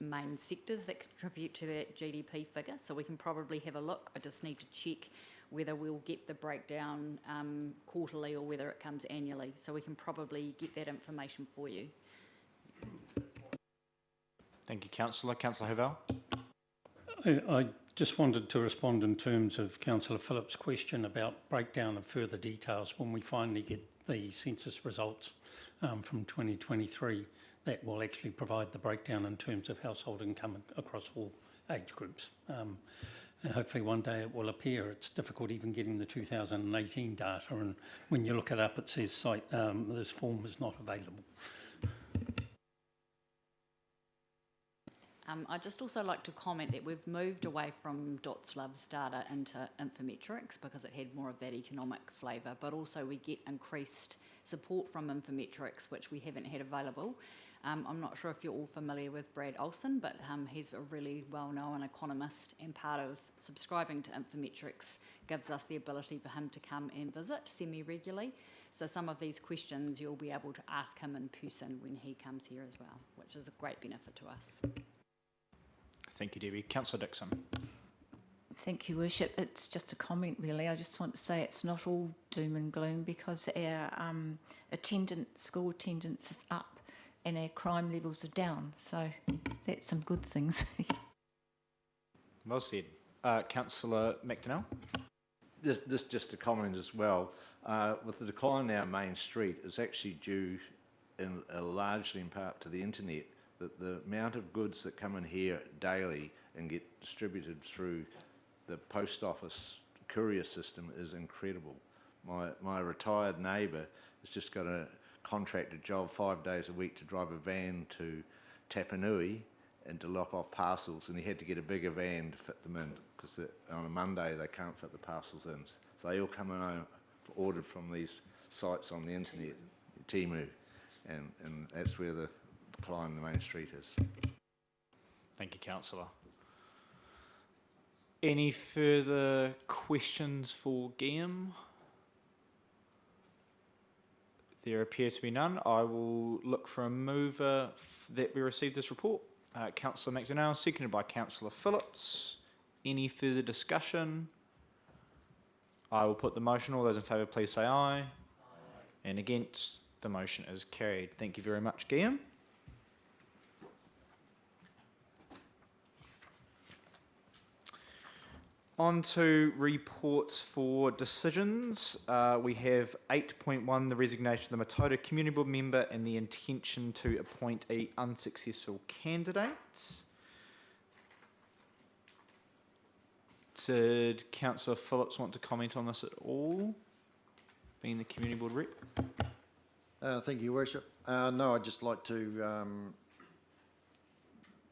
main sectors that contribute to that GDP figure, so we can probably have a look. I just need to check whether we'll get the breakdown quarterly or whether it comes annually, so we can probably get that information for you. Thank you, Councillor. Councillor Havel. I just wanted to respond in terms of Councillor Phillips' question about breakdown of further details when we finally get the census results from 2023. That will actually provide the breakdown in terms of household income across all age groups. And hopefully one day it will appear. It's difficult even getting the 2018 data, and when you look it up it says this form is not available. I'd just also like to comment that we've moved away from Dotslav's data into Infometrics because it had more of that economic flavour, but also we get increased support from Infometrics, which we haven't had available. I'm not sure if you're all familiar with Brad Olsen, but he's a really well-known economist, and part of subscribing to Infometrics gives us the ability for him to come and visit semi-regularly. So some of these questions you'll be able to ask him in person when he comes here as well, which is a great benefit to us. Thank you, Debbie. Councillor Dixon. Thank you, Worship. It's just a comment, really. I just want to say it's not all doom and gloom, because our school attendance is up and our crime levels are down. So that's some good things. Well said. Councillor McDonnell. Just a comment as well. With the decline in our main street, it's actually due largely in part to the internet. That the amount of goods that come in here daily and get distributed through the post office courier system is incredible. My retired neighbour has just got a contracted job 5 days a week to drive a van to Tapanui and to lock off parcels, and he had to get a bigger van to fit them in because on a Monday they can't fit the parcels in. So they all come in ordered from these sites on the internet, Temu, and that's where the decline in the main street is. Thank you, Councillor. Any further questions for Guillaume? There appear to be none. I will look for a mover that we receive this report. Councillor McDonnell, seconded by Councillor Phillips. Any further discussion? I will put the motion. All those in favour, please say aye. Aye. And against, the motion is carried. Thank you very much, Guillaume. On to reports for decisions. We have 8.1, the resignation of the Matoda Community Board member and the intention to appoint an unsuccessful candidate. Did Councillor Phillips want to comment on this at all, being the Community Board rep? Thank you, Your Worship. No, I'd just like to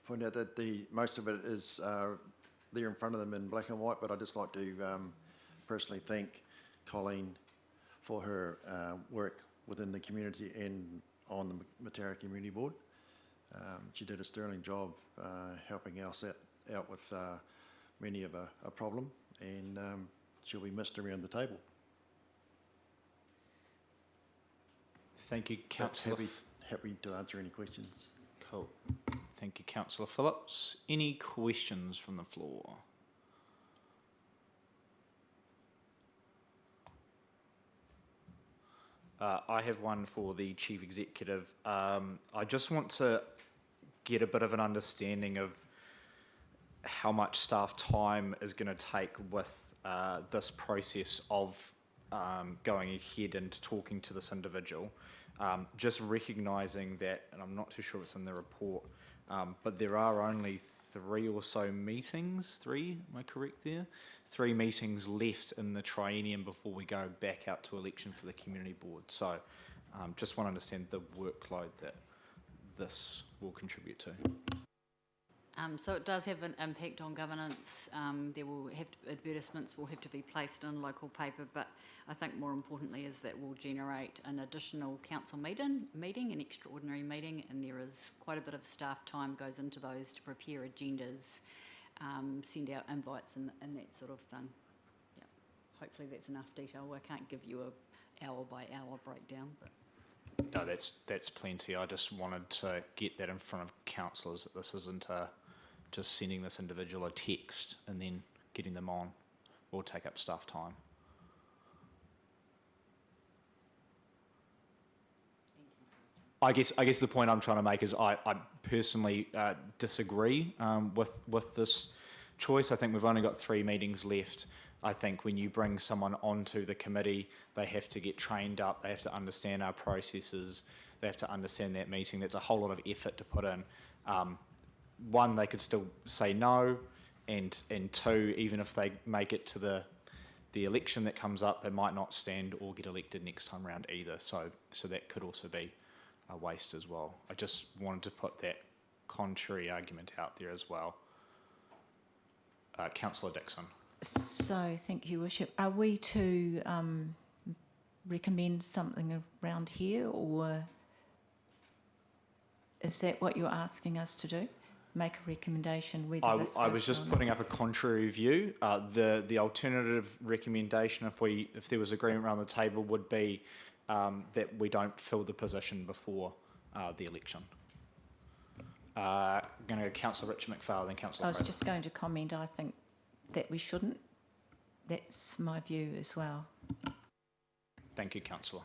point out that most of it is there in front of them in black and white, but I'd just like to personally thank Colleen for her work within the community and on the Mataura Community Board. She did a sterling job helping us out with many of a problem, and she'll be missed around the table. Thank you, But Councillor. happy to answer any questions. Cool. Thank you, Councillor Phillips. Any questions from the floor? I have one for the Chief Executive. I just want to get a bit of an understanding of how much staff time is going to take with this process of going ahead and talking to this individual. Just recognising that, and I'm not too sure it's in the report, but there are only 3 or so meetings, 3, am I correct there? 3 meetings left in the triennium before we go back out to election for the community board. So just want to understand the workload that this will contribute to. So it does have an impact on governance. There will have advertisements will have to be placed in local paper, but I think more importantly is that will generate an additional council meeting, an extraordinary meeting, and there is quite a bit of staff time goes into those to prepare agendas, send out invites and that sort of thing. Yeah. Hopefully that's enough detail. I can't give you a hour by hour breakdown, but. No, that's plenty. I just wanted to get that in front of councillors, that this isn't just sending this individual a text and then getting them on or take up staff time. I guess the point I'm trying to make is I personally disagree with this choice. I think we've only got 3 meetings left. I think when you bring someone onto the committee, they have to get trained up, they have to understand our processes, they have to understand that meeting. That's a whole lot of effort to put in. 1, they could still say no, and 2, even if they make it to the election that comes up, they might not stand or get elected next time round either. So that could also be a waste as well. I just wanted to put that contrary argument out there as well. Councillor Dixon. So, thank you, Worship. Are we to recommend something around here, or is that what you're asking us to do? Make a recommendation whether this I was just putting up a contrary view. The alternative recommendation, if there was agreement around the table, would be that we don't fill the position before the election. I'm going to go Councillor Richard McPhail, then Councillor Fraser. I was just going to comment, I think that we shouldn't. That's my view as well. Thank you, Councillor.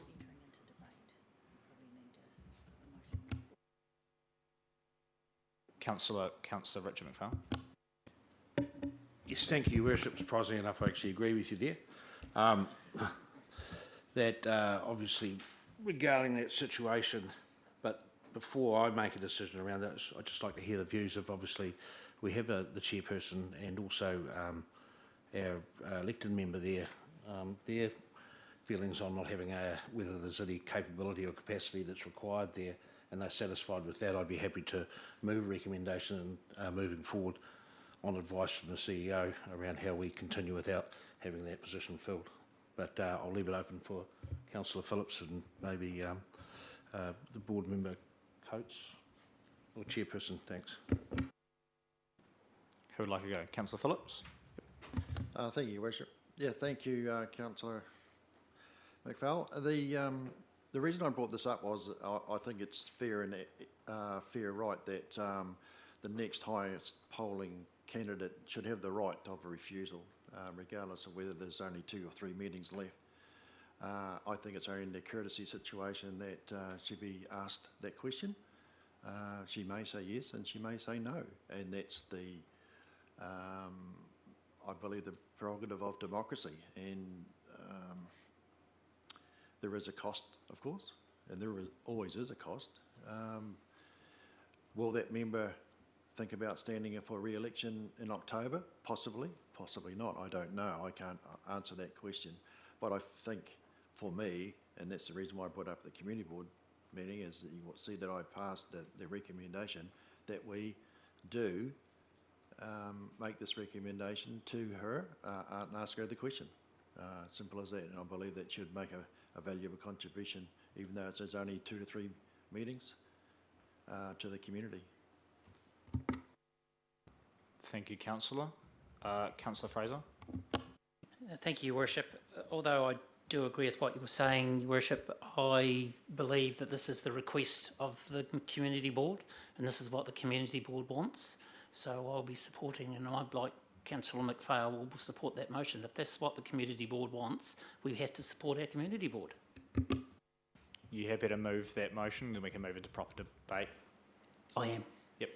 Councillor Richard McPhail. Yes, thank you, Worship. Surprisingly enough, I actually agree with you there. That obviously regarding that situation, but before I make a decision around that, I'd just like to hear the views of, obviously, we have the chairperson and also our elected member there, their feelings on not having whether there's any capability or capacity that's required there, and they're satisfied with that. I'd be happy to move a recommendation moving forward on advice from the CEO around how we continue without having that position filled. But I'll leave it open for Councillor Phillips and maybe the board member Coates or chairperson. Thanks. Who would like to go? Councillor Phillips. Thank you, Worship. Yeah, thank you, Councillor McPhail. The reason I brought this up was I think it's fair and fair right that the next highest polling candidate should have the right of refusal, regardless of whether there's only 2 or 3 meetings left. I think it's only in a courtesy situation that she'd be asked that question. She may say yes and she may say no, and that's I believe the prerogative of democracy, and there is a cost, of course, and there always is a cost. Will that member think about standing for re-election in October? Possibly, possibly not. I don't know. I can't answer that question. But I think for me, and that's the reason why I brought up the community board meeting, is that you will see that I passed the recommendation that we do make this recommendation to her and ask her the question. Simple as that. And I believe that should make a valuable contribution, even though it says only 2 to 3 meetings to the community. Thank you, Councillor. Councillor Fraser. Thank you, Your Worship. Although I do agree with what you were saying, Your Worship, I believe that this is the request of the Community Board, and this is what the Community Board wants. So I'll be supporting, and I'd like Councillor McPhail will support that motion. If that's what the Community Board wants, we have to support our Community Board. You happy to move that motion? Then we can move into proper debate. I am. Yep.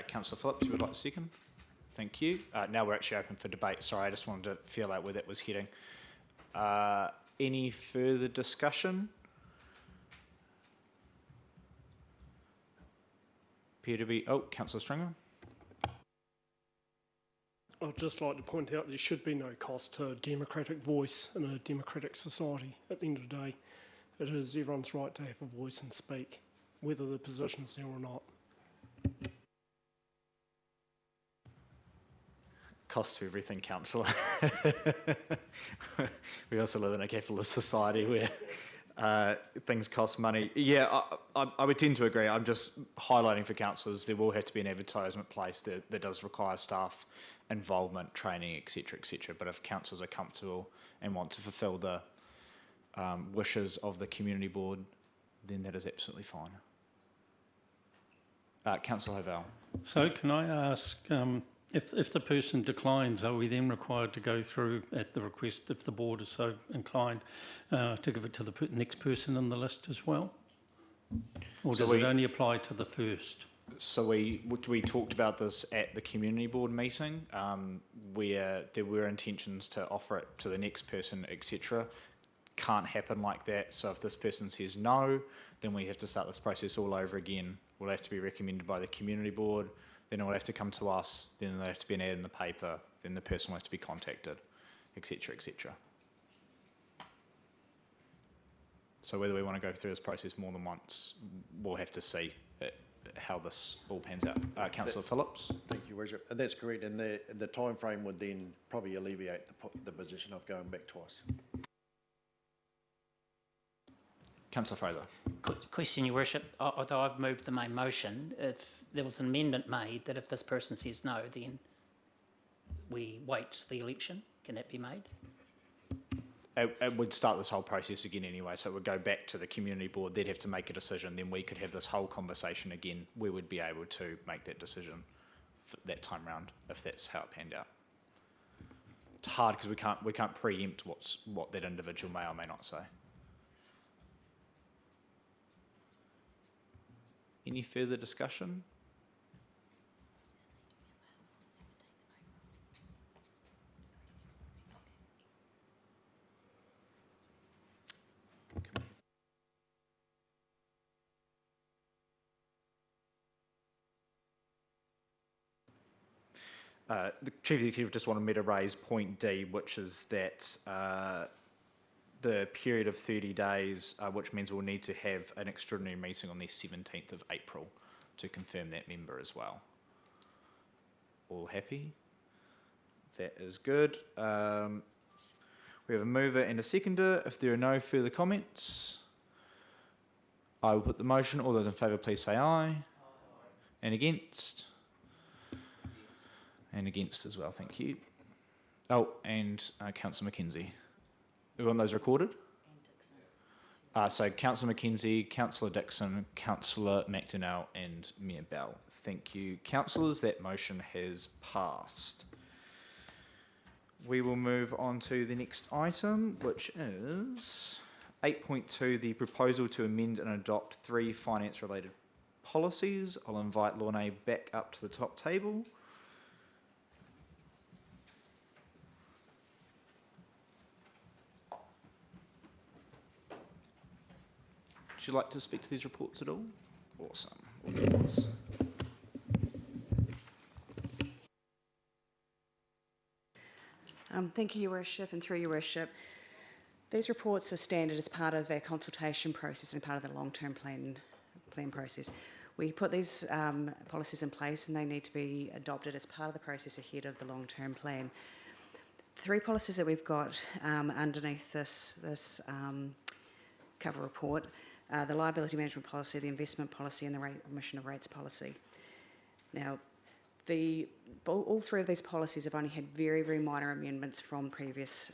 Councillor Phillips, you would like to second? Thank you. Now we're actually open for debate. Sorry, I just wanted to feel out where that was heading. Any further discussion? Appear to be... Oh, Councillor Stringer. I'd just like to point out there should be no cost to a democratic voice in a democratic society. At the end of the day, it is everyone's right to have a voice and speak, whether the position's there or not. Cost to everything, Councillor. We also live in a capitalist society where things cost money. Yeah, I would tend to agree. I'm just highlighting for councillors there will have to be an advertisement placed that does require staff involvement, training, etc., etc. But if councillors are comfortable and want to fulfil the wishes of the community board, then that is absolutely fine. Councillor Hovell. So can I ask, if the person declines, are we then required to go through at the request, if the board is so inclined, to give it to the next person in the list as well? Or does it only apply to the first? So we talked about this at the community board meeting, where there were intentions to offer it to the next person, etc. Can't happen like that. So if this person says no, then we have to start this process all over again. Will have to be recommended by the community board. Then it will have to come to us. Then there will have to be an ad in the paper. Then the person will have to be contacted, etc., etc. So whether we want to go through this process more than once, we'll have to see how this all pans out. Councillor Phillips. Thank you, Worship. And that's correct. And the time frame would then probably alleviate the position of going back twice. Councillor Fraser. Question, Your Worship. Although I've moved the main motion, if there was an amendment made that if this person says no, then we wait the election, can that be made? It would start this whole process again anyway, so it would go back to the community board. They'd have to make a decision. Then we could have this whole conversation again. We would be able to make that decision for that time round if that's how it panned out. It's hard because we can't preempt what that individual may or may not say. Any further discussion? The Chief Executive just wanted me to raise point D, which is that the period of 30 days, which means we'll need to have an extraordinary meeting on the 17th of April to confirm that member as well. All happy? That is good. We have a mover and a seconder. If there are no further comments, I will put the motion. All those in favour, please say aye. Aye. And against? And against as well, thank you. Oh, and Councillor Mackenzie. We want those recorded? So Councillor Mackenzie, Councillor Dixon, Councillor McDonnell and Mayor Bell. Thank you, councillors. That motion has passed. We will move on to the next item, which is 8.2, the proposal to amend and adopt 3 finance-related policies. I'll invite Lorna back up to the top table. Would you like to speak to these reports at all? Awesome. Thank you, Your Worship, and through Your Worship. These reports are standard as part of our consultation process and part of the long-term plan process. We put these policies in place and they need to be adopted as part of the process ahead of the long-term plan. The 3 policies that we've got underneath this cover report: the liability management policy, the investment policy, and the remission of rates policy. Now, All three of these policies have only had very, very minor amendments from previous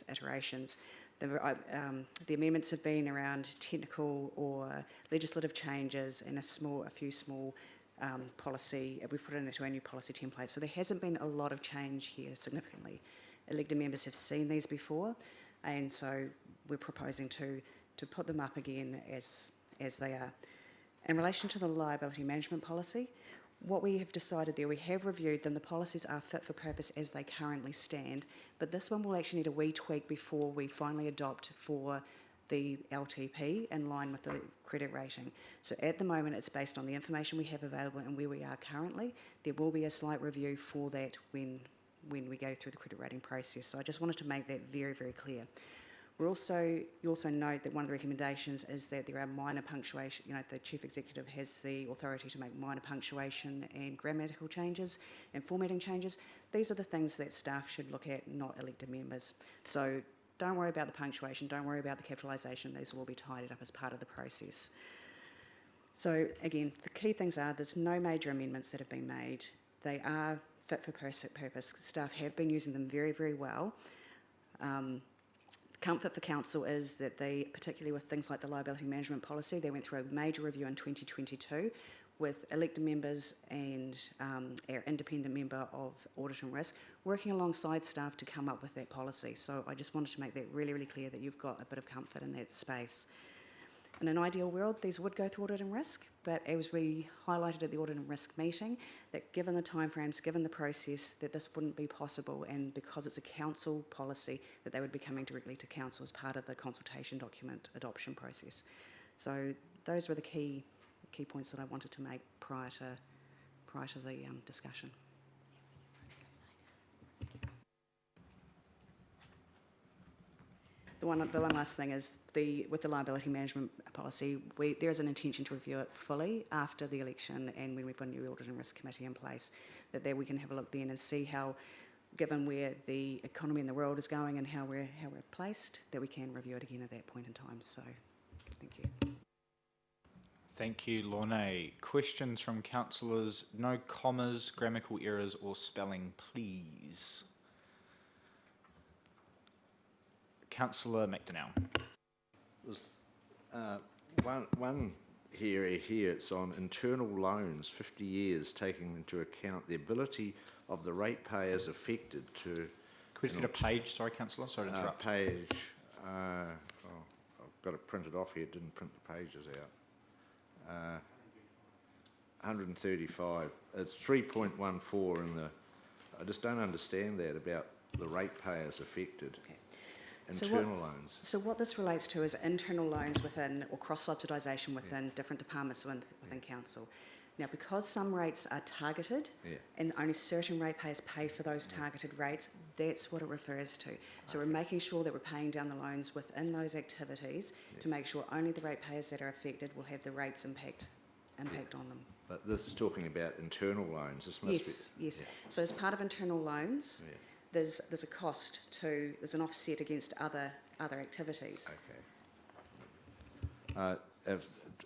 iterations. The amendments have been around technical or legislative changes and a few small policy. We've put it into our new policy template, so there hasn't been a lot of change here significantly. Elected members have seen these before, and so we're proposing to put them up again as they are. In relation to the liability management policy, what we have decided there, we have reviewed them. The policies are fit for purpose as they currently stand, but this one will actually need a wee tweak before we finally adopt for the LTP in line with the credit rating. So at the moment, it's based on the information we have available and where we are currently. There will be a slight review for that when we go through the credit rating process. So I just wanted to make that very, very clear. You also note that one of the recommendations is that there are minor punctuation, the Chief Executive has the authority to make minor punctuation and grammatical changes and formatting changes. These are the things that staff should look at, not elected members. So don't worry about the punctuation, don't worry about the capitalisation, these will all be tidied up as part of the process. So again, the key things are there's no major amendments that have been made. They are fit for purpose. Staff have been using them very, very well. Comfort for council is that they, particularly with things like the liability management policy, they went through a major review in 2022 with elected members and our independent member of Audit and Risk working alongside staff to come up with that policy. So I just wanted to make that really, really clear that you've got a bit of comfort in that space. In an ideal world, these would go through Audit and Risk, but as we highlighted at the Audit and Risk meeting, that given the timeframes, given the process, that this wouldn't be possible, and because it's a council policy, that they would be coming directly to council as part of the consultation document adoption process. So those were the key points that I wanted to make prior to the discussion. The one last thing is with the liability management policy, there is an intention to review it fully after the election and when we've got a new Audit and Risk Committee in place, that there we can have a look then and see how, given where the economy in the world is going and how we're placed, that we can review it again at that point in time. So, thank you. Thank you, Lorne. Questions from councillors? No commas, grammatical errors or spelling, please. Councillor McDonnell. There's one area here, it's on internal loans, 50 years, taking into account the ability of the ratepayers affected to... Could we just get a page, sorry, councillor, sorry to interrupt. Page, I've got it printed off here, didn't print the pages out. 135, it's 3.14 in the... I just don't understand that about the ratepayers affected. Okay. Internal loans. So what this relates to is internal loans within, or cross-subsidisation within different departments within council. Now, because some rates are targeted and only certain ratepayers pay for those targeted rates, that's what it refers to. So we're making sure that we're paying down the loans within those activities to make sure only the ratepayers that are affected will have the rates impact on them. But this is talking about internal loans. This must be, yes. So as part of internal loans, there's a cost to, there's an offset against other activities. Okay.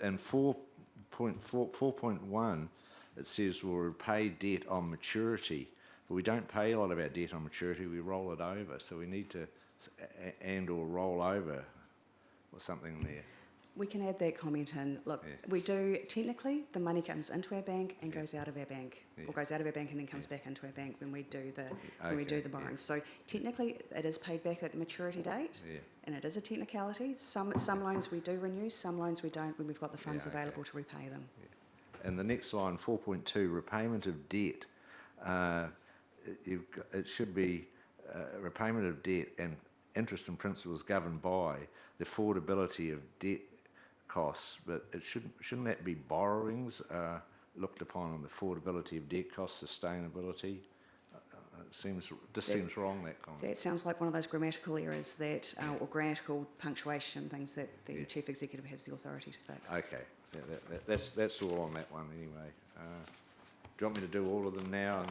And 4.1, it says we'll repay debt on maturity, but we don't pay a lot of our debt on maturity, we roll it over, so we need to, or roll over or something there. We can add that comment in. Look, we do, technically, the money comes into our bank and goes out of our bank, or goes out of our bank and then comes back into our bank when we do the borrowing. So technically, it is paid back at the maturity date, and it is a technicality. Some loans we do renew, some loans we don't when we've got the funds available to repay them. And the next line, 4.2, repayment of debt. It should be repayment of debt and interest and principal is governed by the affordability of debt costs, but it shouldn't that be borrowings looked upon on the affordability of debt costs, sustainability? It seems wrong, that comment. That sounds like one of those grammatical errors that, or grammatical punctuation things that the Chief Executive has the authority to fix. Okay, that's all on that one anyway. Do you want me to do all of them now,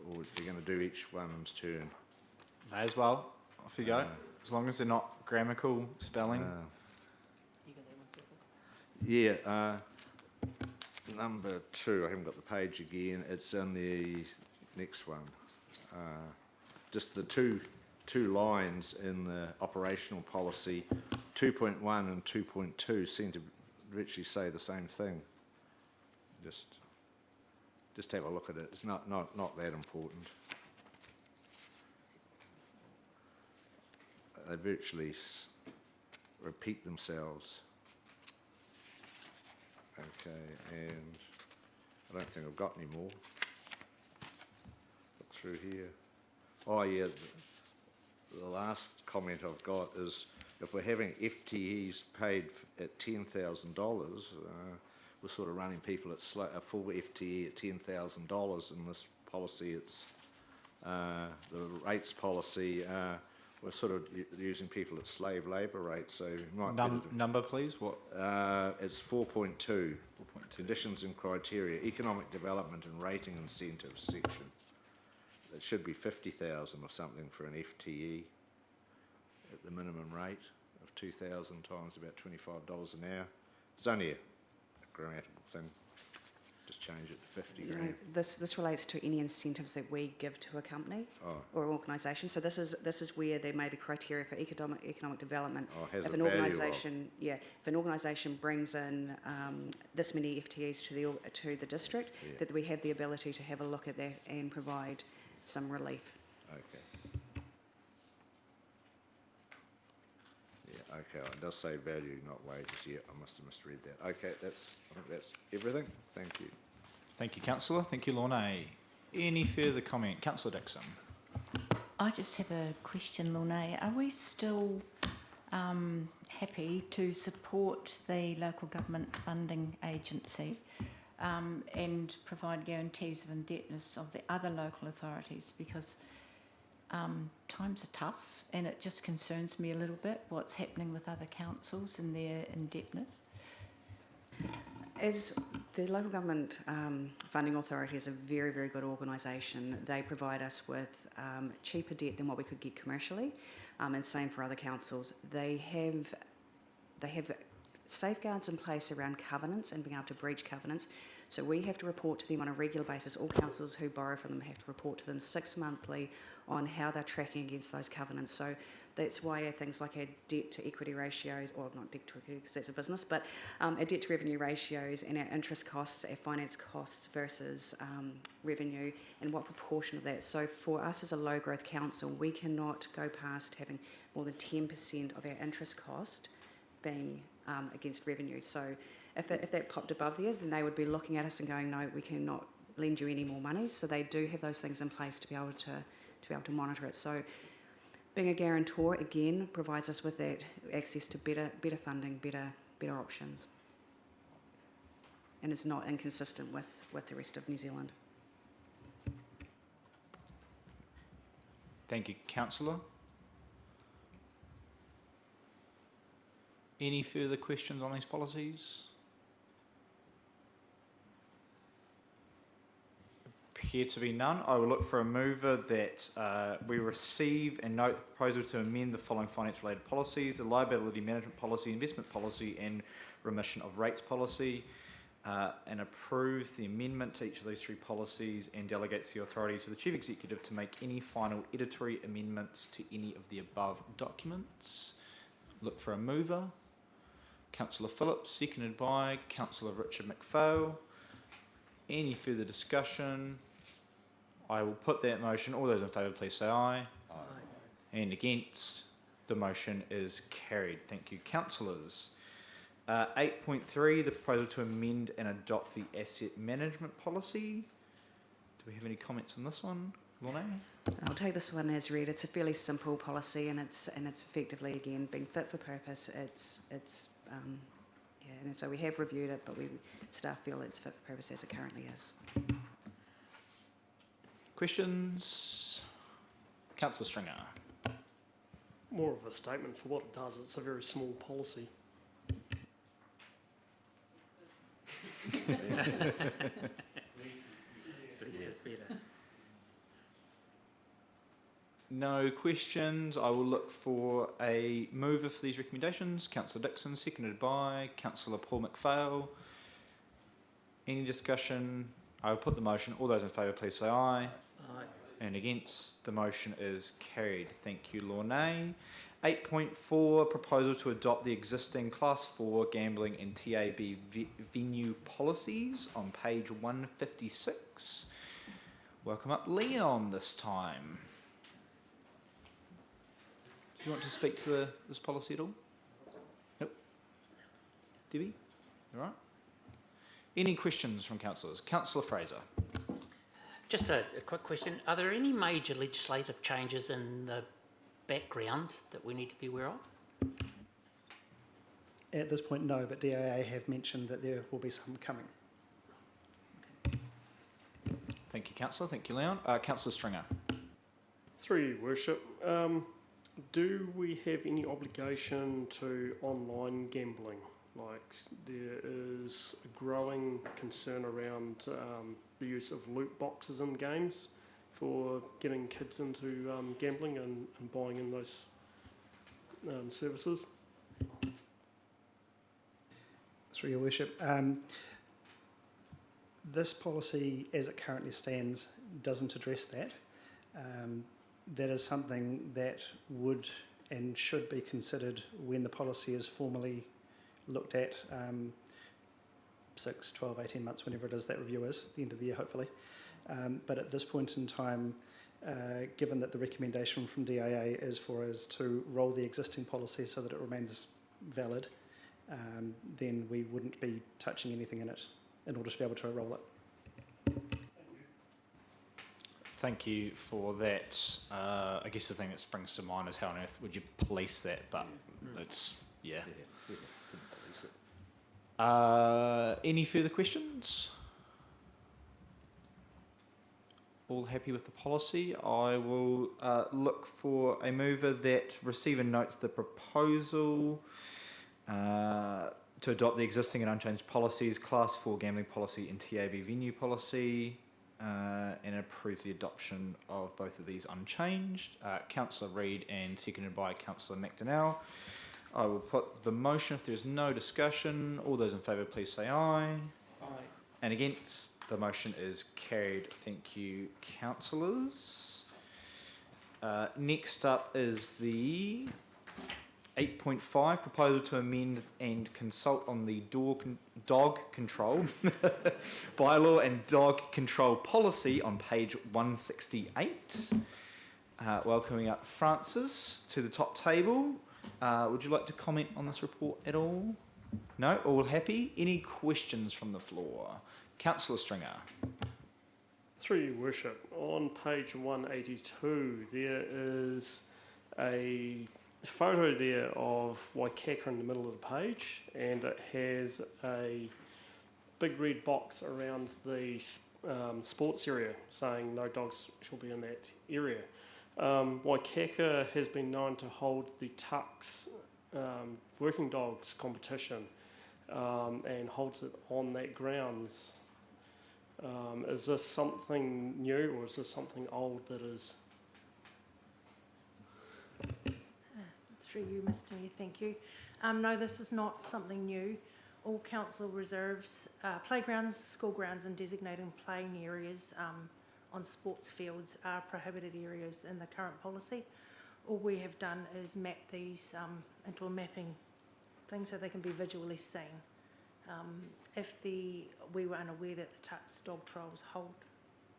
or are you going to do each one's turn? May as well. Off you go. As long as they're not grammatical, spelling. number 2, I haven't got the page again, it's in the next one. Just the two lines in the operational policy, 2.1 and 2.2 seem to virtually say the same thing. Just have a look at it. It's not that important. They virtually repeat themselves. Okay, and I don't think I've got any more. Look through here. Oh yeah, the last comment I've got is if we're having FTEs paid at $10,000, we're sort of running people at a full FTE at $10,000 in this policy. It's the rates policy. We're sort of using people at slave labour rates, so you might number, please. What? It's 4.2. Conditions and criteria, economic development and rating incentives section. It should be 50,000 or something for an FTE at the minimum rate of 2,000 times about $25 an hour. It's only a grammatical thing. Just change it to 50 grand. No, this relates to any incentives that we give to a company or organisation. So this is where there may be criteria for economic development. Has if a an value organisation, if an organisation brings in this many FTEs to the district, that we have the ability to have a look at that and provide some relief. Okay. Yeah, okay, it does say value, not wages. Yeah, I must have misread that. Okay, I think that's everything. Thank you. Thank you, Councillor. Thank you, Lorna. Any further comment? Councillor Dixon. I just have a question, Lorna. Are we still happy to support the local government funding agency and provide guarantees of indebtedness of the other local authorities? Because times are tough and it just concerns me a little bit what's happening with other councils and their indebtedness. As the local government funding authority is a very, very good organisation. They provide us with cheaper debt than what we could get commercially, and same for other councils. They have safeguards in place around covenants and being able to breach covenants. So we have to report to them on a regular basis. All councils who borrow from them have to report to them 6 monthly on how they're tracking against those covenants. So that's why things like our debt to equity ratios, or not debt to equity because that's a business, but our debt to revenue ratios and our interest costs, our finance costs versus revenue, and what proportion of that. So for us as a low growth council, we cannot go past having more than 10% of our interest cost being against revenue. So if that popped above there, then they would be looking at us and going, no, we cannot lend you any more money. So they do have those things in place to be able to monitor it. So being a guarantor, again, provides us with that access to better funding, better options. And it's not inconsistent with the rest of New Zealand. Thank you, Councillor. Any further questions on these policies? Appear to be none. I will look for a mover that we receive and note the proposal to amend the following finance-related policies: the liability management policy, investment policy, and remission of rates policy, and approves the amendment to each of those 3 policies and delegates the authority to the Chief Executive to make any final editorial amendments to any of the above documents. Look for a mover. Councillor Phillips, seconded by Councillor Richard McPhail. Any further discussion? I will put that motion. All those in favour, please say aye. Aye. And against? The motion is carried. Thank you, councillors. 8.3, the proposal to amend and adopt the asset management policy. Do we have any comments on this one, Lorna? I'll take this one as read. It's a fairly simple policy, and it's effectively, again, being fit for purpose. And so we have reviewed it, but staff feel it's fit for purpose as it currently is. Questions? Councillor Stringer. More of a statement for what it does. It's a very small policy. No questions. I will look for a mover for these recommendations. Councillor Dixon, seconded by Councillor Paul McPhail. Any discussion? I'll put the motion. All those in favour, please say aye. Aye. And against, the motion is carried. Thank you, Lorne. 8.4, proposal to adopt the existing Class 4 gambling and TAB venue policies on page 156. Welcome up, Leon, this time. Do you want to speak to this policy at all? Nope. Debbie? All right. Any questions from councillors? Councillor Fraser. Just a quick question. Are there any major legislative changes in the background that we need to be aware of? At this point, no, but DIA have mentioned that there will be some coming. Thank you, Councillor. Thank you, Leon. Councillor Stringer. Through you, Worship, do we have any obligation to online gambling? Like, there is a growing concern around the use of loot boxes in games for getting kids into gambling and buying in those services. Through your worship, this policy, as it currently stands, doesn't address that. That is something that would and should be considered when the policy is formally looked at 6, 12, 18 months, whenever it is that review is, the end of the year hopefully. But at this point in time, given that the recommendation from DIA is for us to roll the existing policy so that it remains valid, then we wouldn't be touching anything in it in order to be able to roll it. Thank you for that. I guess the thing that springs to mind is how on earth would you police that, but it's, yeah. Any further questions? All happy with the policy? I will look for a mover that receiver notes the proposal to adopt the existing and unchanged policies, Class 4 gambling policy and TAB venue policy, and approves the adoption of both of these unchanged. Councillor Reid and seconded by Councillor McDonnell. I will put the motion if there's no discussion. All those in favour, please say aye. Aye. And against, the motion is carried. Thank you, councillors. Next up is the 8.5, proposal to amend and consult on the dog control bylaw and dog control policy on page 168. Welcoming up Francis to the top table. Would you like to comment on this report at all? No? All happy? Any questions from the floor? Councillor Stringer. Through your worship, on page 182, there is a photo there of Waikaka in the middle of the page, and it has a big red box around the sports area saying no dogs shall be in that area. Waikaka has been known to hold the Tux working dogs competition and holds it on that grounds. Is this something new or is this something old that is? Through you, Mr. Mayor, thank you. No, this is not something new. All council reserves, playgrounds, school grounds and designated playing areas on sports fields are prohibited areas in the current policy. All we have done is map these into a mapping thing so they can be visually seen. If we were unaware that the Tux dog trials hold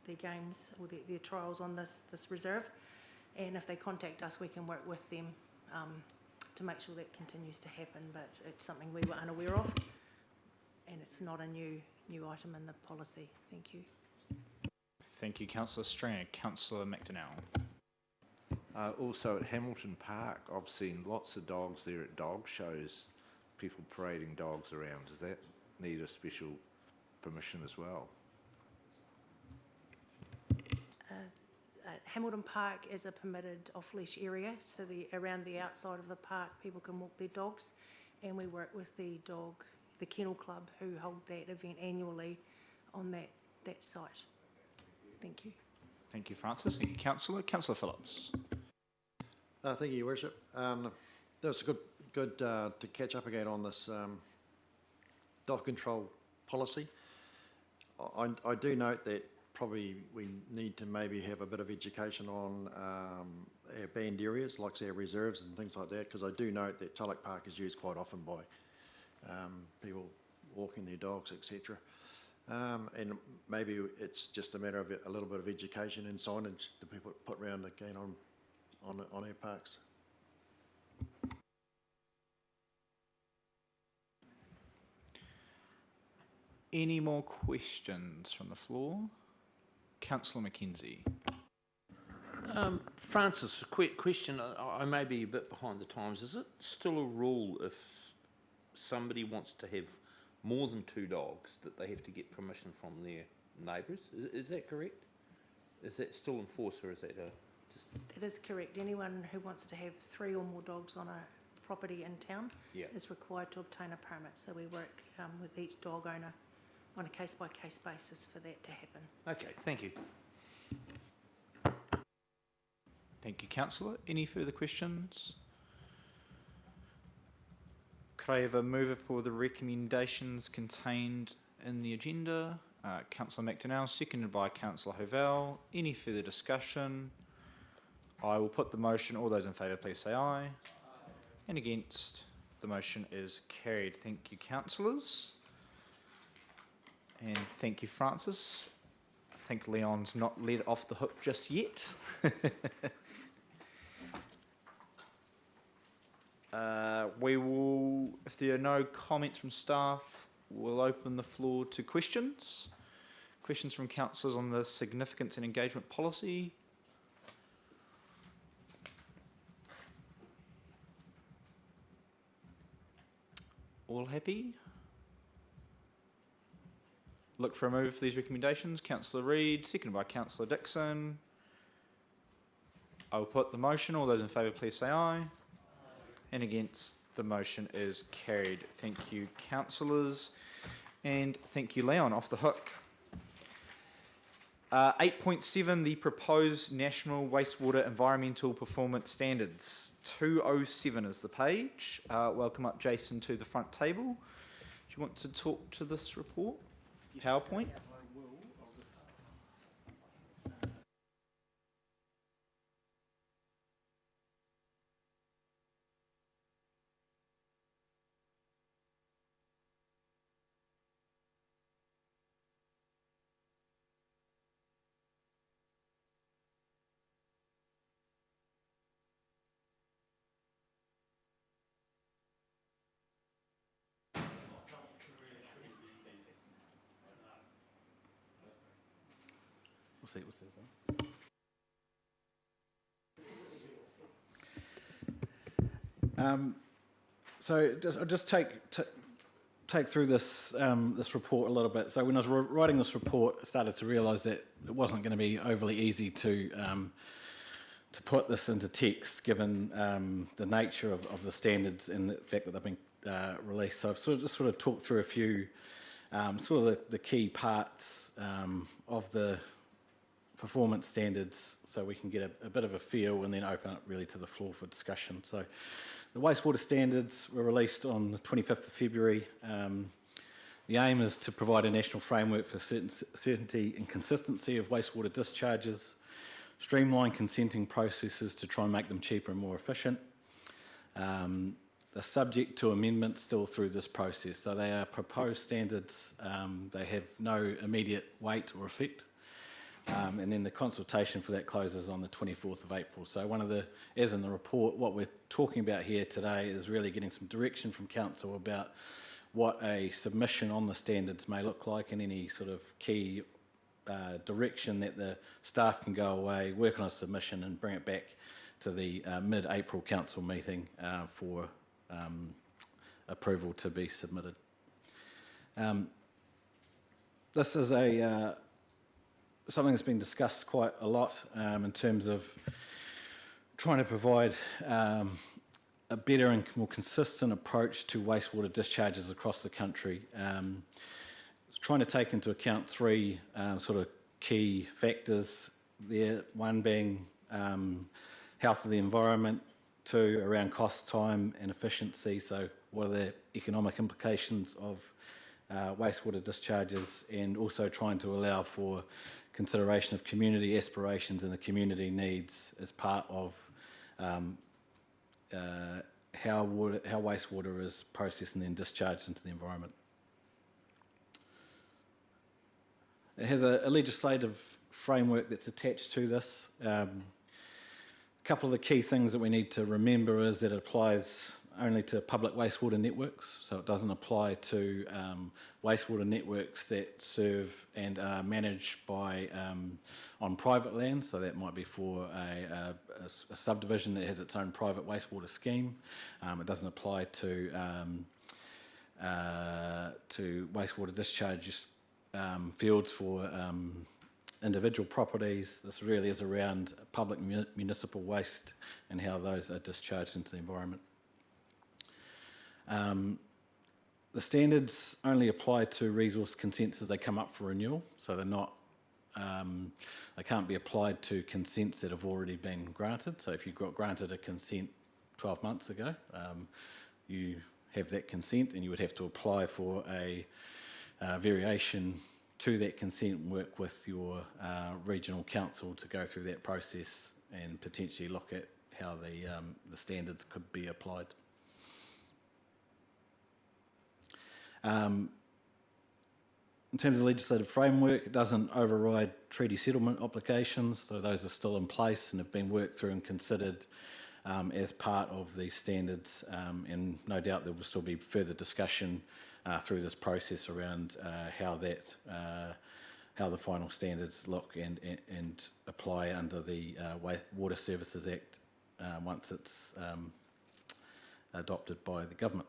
their games or their trials on this reserve, and if they contact us, we can work with them to make sure that continues to happen. But it's something we were unaware of, and it's not a new item in the policy. Thank you. Thank you, Councillor Stringer. Councillor McDonnell. Also at Hamilton Park, I've seen lots of dogs there at dog shows, people parading dogs around. Does that need a special permission as well? Hamilton Park is a permitted off-leash area, so around the outside of the park people can walk their dogs, and we work with the Kennel Club who hold that event annually on that site. Thank you. Thank you, Francis. Thank you, Councillor. Councillor Phillips. Thank you, Your Worship. That was good to catch up again on this dog control policy. I do note that probably we need to maybe have a bit of education on our banned areas, like say our reserves and things like that, because I do note that Tulloch Park is used quite often by people walking their dogs, etc. And maybe it's just a matter of a little bit of education and signage that people put around again on our parks. Any more questions from the floor? Councillor McKenzie. Francis, a quick question. I may be a bit behind the times. Is it still a rule if somebody wants to have more than 2 dogs that they have to get permission from their neighbours? Is that correct? Is that still in force, or is that just... That is correct. Anyone who wants to have 3 or more dogs on a property in town is required to obtain a permit. So we work with each dog owner on a case-by-case basis for that to happen. Okay, thank you. Thank you, Councillor. Any further questions? Could I have a mover for the recommendations contained in the agenda? Councillor McDonnell, seconded by Councillor Hovell. Any further discussion? I will put the motion. All those in favour, please say aye. And against, the motion is carried. Thank you, councillors. And thank you, Francis. I think Leon's not let off the hook just yet. We will, if there are no comments from staff, we'll open the floor to questions. Questions from councillors on the significance and engagement policy. All happy? Look for a move for these recommendations. Councillor Reid, seconded by Councillor Dixon. I will put the motion. All those in favour, please say aye. And against, the motion is carried. Thank you, councillors. And thank you, Leon, off the hook. 8.7, the proposed National Wastewater Environmental Performance Standards. 207 is the page. Welcome up, Jason, to the front table. Do you want to talk to this report? Yes. PowerPoint? What's this? So I'll just take through this this report a little bit. So when I was writing this report, I started to realise that it wasn't going to be overly easy to put this into text, given the nature of the standards and the fact that they've been released. So I've just talked through a few the key parts of the performance standards, so we can get a bit of a feel and then open up really to the floor for discussion. So the wastewater standards were released on the 25th of February. The aim is to provide a national framework for certainty and consistency of wastewater discharges, streamline consenting processes to try and make them cheaper and more efficient. They're subject to amendment still through this process. So they are proposed standards. They have no immediate weight or effect. And then the consultation for that closes on the 24th of April. So as in the report, what we're talking about here today is really getting some direction from Council about what a submission on the standards may look like, and any sort of key direction that the staff can go away, work on a submission and bring it back to the mid-April Council meeting for approval to be submitted. This is something that's been discussed quite a lot in terms of trying to provide a better and more consistent approach to wastewater discharges across the country. It's trying to take into account 3 key factors there, one being health of the environment, 2 around cost, time and efficiency, so what are the economic implications of wastewater discharges, and also trying to allow for consideration of community aspirations and the community needs as part of how wastewater is processed and then discharged into the environment. It has a legislative framework that's attached to this. A couple of the key things that we need to remember is that it applies only to public wastewater networks, so it doesn't apply to wastewater networks that serve and are managed by on private land. So that might be for a subdivision that has its own private wastewater scheme. It doesn't apply to wastewater discharge fields for individual properties. This really is around public municipal waste and how those are discharged into the environment. The standards only apply to resource consents as they come up for renewal, so they're not, they can't be applied to consents that have already been granted. So if you got granted a consent 12 months ago, you have that consent and you would have to apply for a variation to that consent and work with your regional council to go through that process and potentially look at how the standards could be applied. In terms of legislative framework, it doesn't override treaty settlement obligations, so those are still in place and have been worked through and considered as part of these standards, and no doubt there will still be further discussion through this process around how the final standards look and apply under the Water Services Act once it's adopted by the government.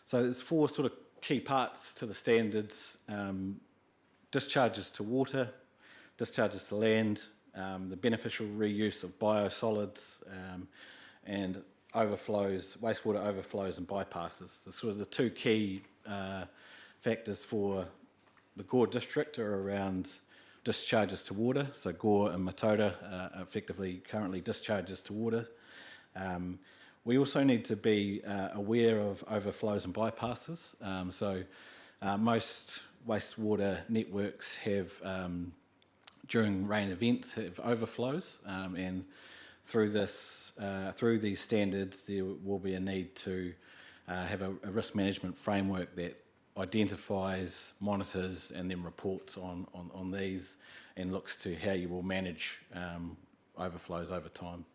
So there's four sort of key parts to the standards: discharges to water, discharges to land, the beneficial reuse of biosolids, and overflows, wastewater overflows and bypasses. The sort of the two key factors for the Gore district are around discharges to water. So Gore and Matoda are effectively currently discharges to water. We also need to be aware of overflows and bypasses. Most wastewater networks have, during rain events, have overflows, and through these standards, there will be a need to have a risk management framework that identifies, monitors, and then reports on these, and looks to how you will manage overflows over time.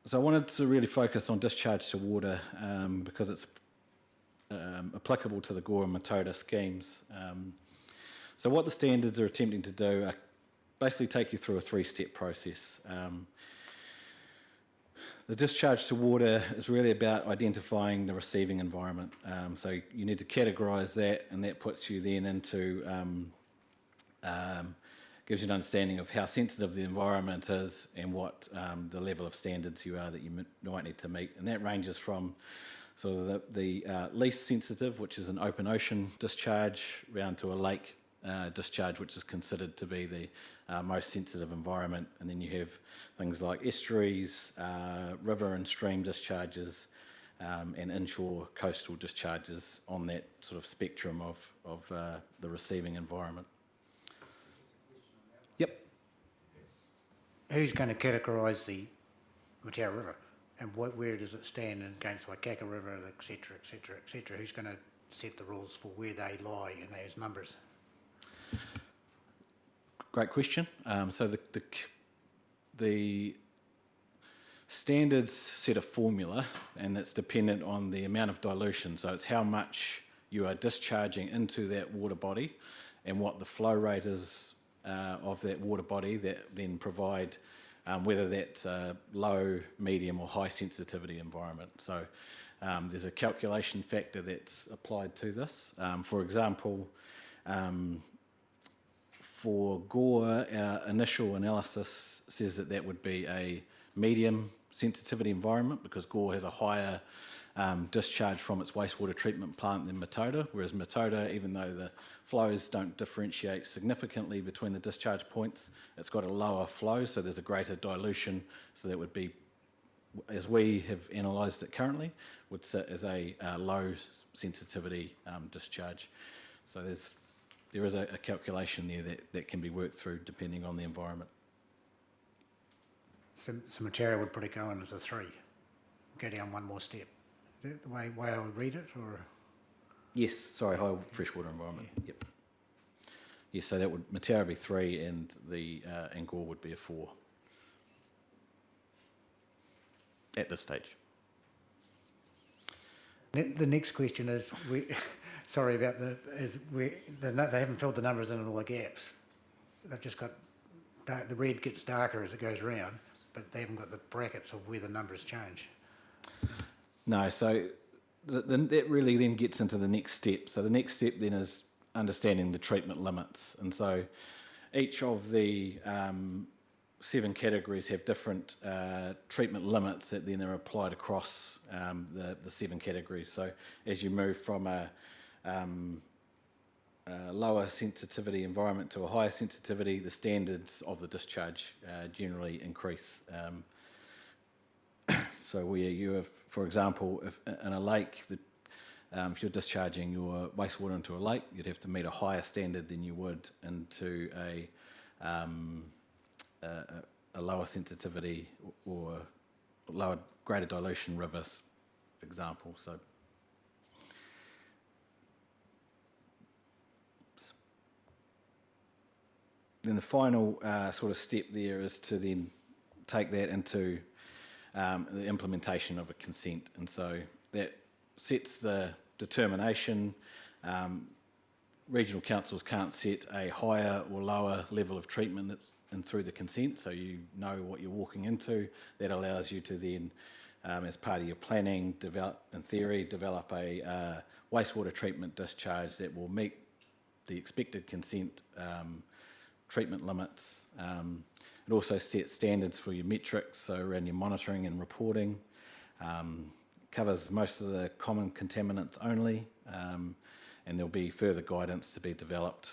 So I wanted to really focus on discharge to water because it's applicable to the Gore and Matoda schemes. So what the standards are attempting to do are basically take you through a three-step process. The discharge to water is really about identifying the receiving environment. So you need to categorise that, and that puts you then into gives you an understanding of how sensitive the environment is and what the level of standards you are that you might need to meet. And that ranges from sort of the least sensitive, which is an open ocean discharge, round to a lake discharge, which is considered to be the most sensitive environment. And then you have things like estuaries, river and stream discharges, and inshore coastal discharges on that sort of spectrum of the receiving environment. Yep. Who's going to categorise the Mataura River, and where does it stand against Waikaka River, etc., etc., etc.? Who's going to set the rules for where they lie in those numbers? Great question. So the standards set a formula, and that's dependent on the amount of dilution. So it's how much you are discharging into that water body and what the flow rate is of that water body that then provide whether that's a low, medium or high sensitivity environment. So there's a calculation factor that's applied to this. For example, for Gore, our initial analysis says that that would be a medium sensitivity environment because Gore has a higher discharge from its wastewater treatment plant than Matoda, whereas Matoda, even though the flows don't differentiate significantly between the discharge points, it's got a lower flow, so there's a greater dilution, so that would be as we have analysed it currently, would sit as a low sensitivity discharge. So there is a calculation there that can be worked through depending on the environment. So Mataura would probably go in as a 3, go down one more step. Is that the way I would read it, or? Yes, sorry, high freshwater environment. Yeah. Yep. Yes, so that would Mataura be 3, and the Angkor would be a 4 at this stage. The next question is, sorry about they haven't filled the numbers in all the gaps. They've just got the red gets darker as it goes round, but they haven't got the brackets of where the numbers change. No, so that really then gets into the next step. So the next step then is understanding the treatment limits, and so each of the 7 categories have different treatment limits that then are applied across the 7 categories. So as you move from a lower sensitivity environment to a higher sensitivity, the standards of the discharge generally increase. So where you have, for example, if in a lake, if you're discharging your wastewater into a lake, you'd have to meet a higher standard than you would into a lower sensitivity or greater dilution rivers example. So then the final sort of step there is to then take that into the implementation of a consent, and so that sets the determination. Regional councils can't set a higher or lower level of treatment and through the consent, so you know what you're walking into. That allows you to then, as part of your planning, develop a wastewater treatment discharge that will meet the expected consent treatment limits. It also sets standards for your metrics, so around your monitoring and reporting. Covers most of the common contaminants only, and there'll be further guidance to be developed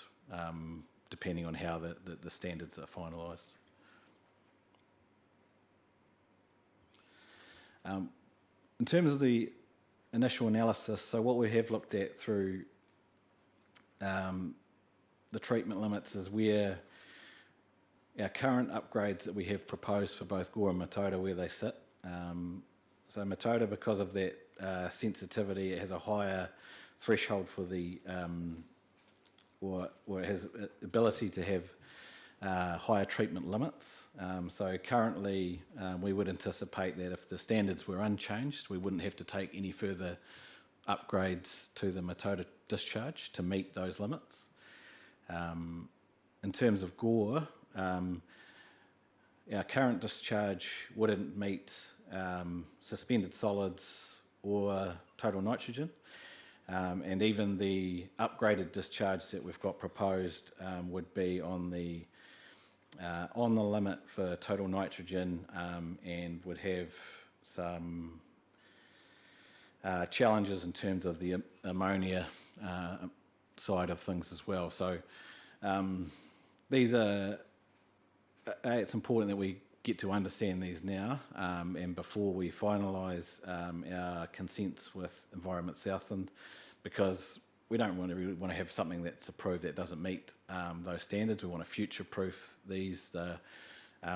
depending on how the standards are finalised. In terms of the initial analysis, so what we have looked at through the treatment limits is where our current upgrades that we have proposed for both Gore and Mataura, where they sit. So Mataura, because of that sensitivity, it has a higher threshold for the, or it has ability to have higher treatment limits. So currently we would anticipate that if the standards were unchanged, we wouldn't have to take any further upgrades to the Mataura discharge to meet those limits. In terms of Gore, our current discharge wouldn't meet suspended solids or total nitrogen, and even the upgraded discharge that we've got proposed would be on the limit for total nitrogen, and would have some challenges in terms of the ammonia side of things as well. So these are, it's important that we get to understand these now, and before we finalise our consents with Environment Southland, because we don't really want to have something that's approved that doesn't meet those standards. We want to future-proof these.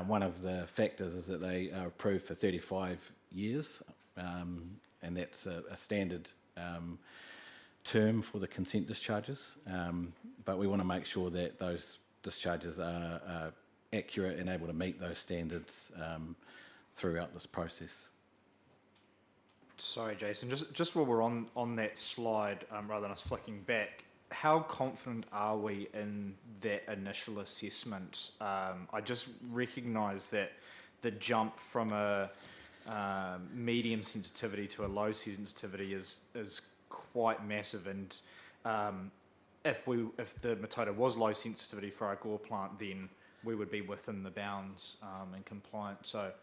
One of the factors is that they are approved for 35 years, and that's a standard term for the consent discharges, but we want to make sure that those discharges are accurate and able to meet those standards throughout this process. Sorry, Jason, just while we're on that slide, rather than us flicking back, how confident are we in that initial assessment? I just recognise that the jump from a medium sensitivity to a low sensitivity is quite massive, and if the Mataura was low sensitivity for our Gore plant, then we would be within the bounds and compliant. So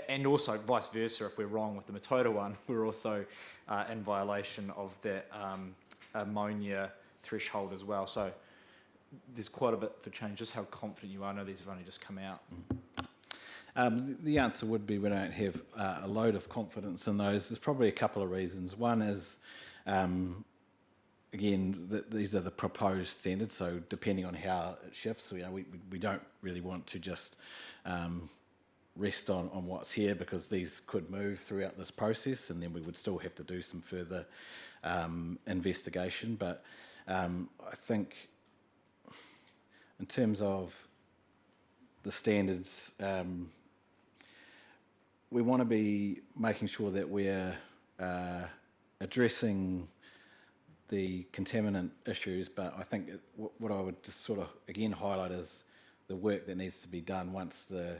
and also vice versa, if we're wrong with the Mataura one, we're also in violation of that ammonia threshold as well. So there's quite a bit for change. Just how confident you are. I know these have only just come out. The answer would be we don't have a load of confidence in those. There's probably a couple of reasons. One is, again, these are the proposed standards, so depending on how it shifts, we don't really want to just rest on what's here, because these could move throughout this process, and then we would still have to do some further investigation. But I think in terms of the standards, we want to be making sure that we're addressing the contaminant issues, but I think what I would just sort of again highlight is the work that needs to be done once the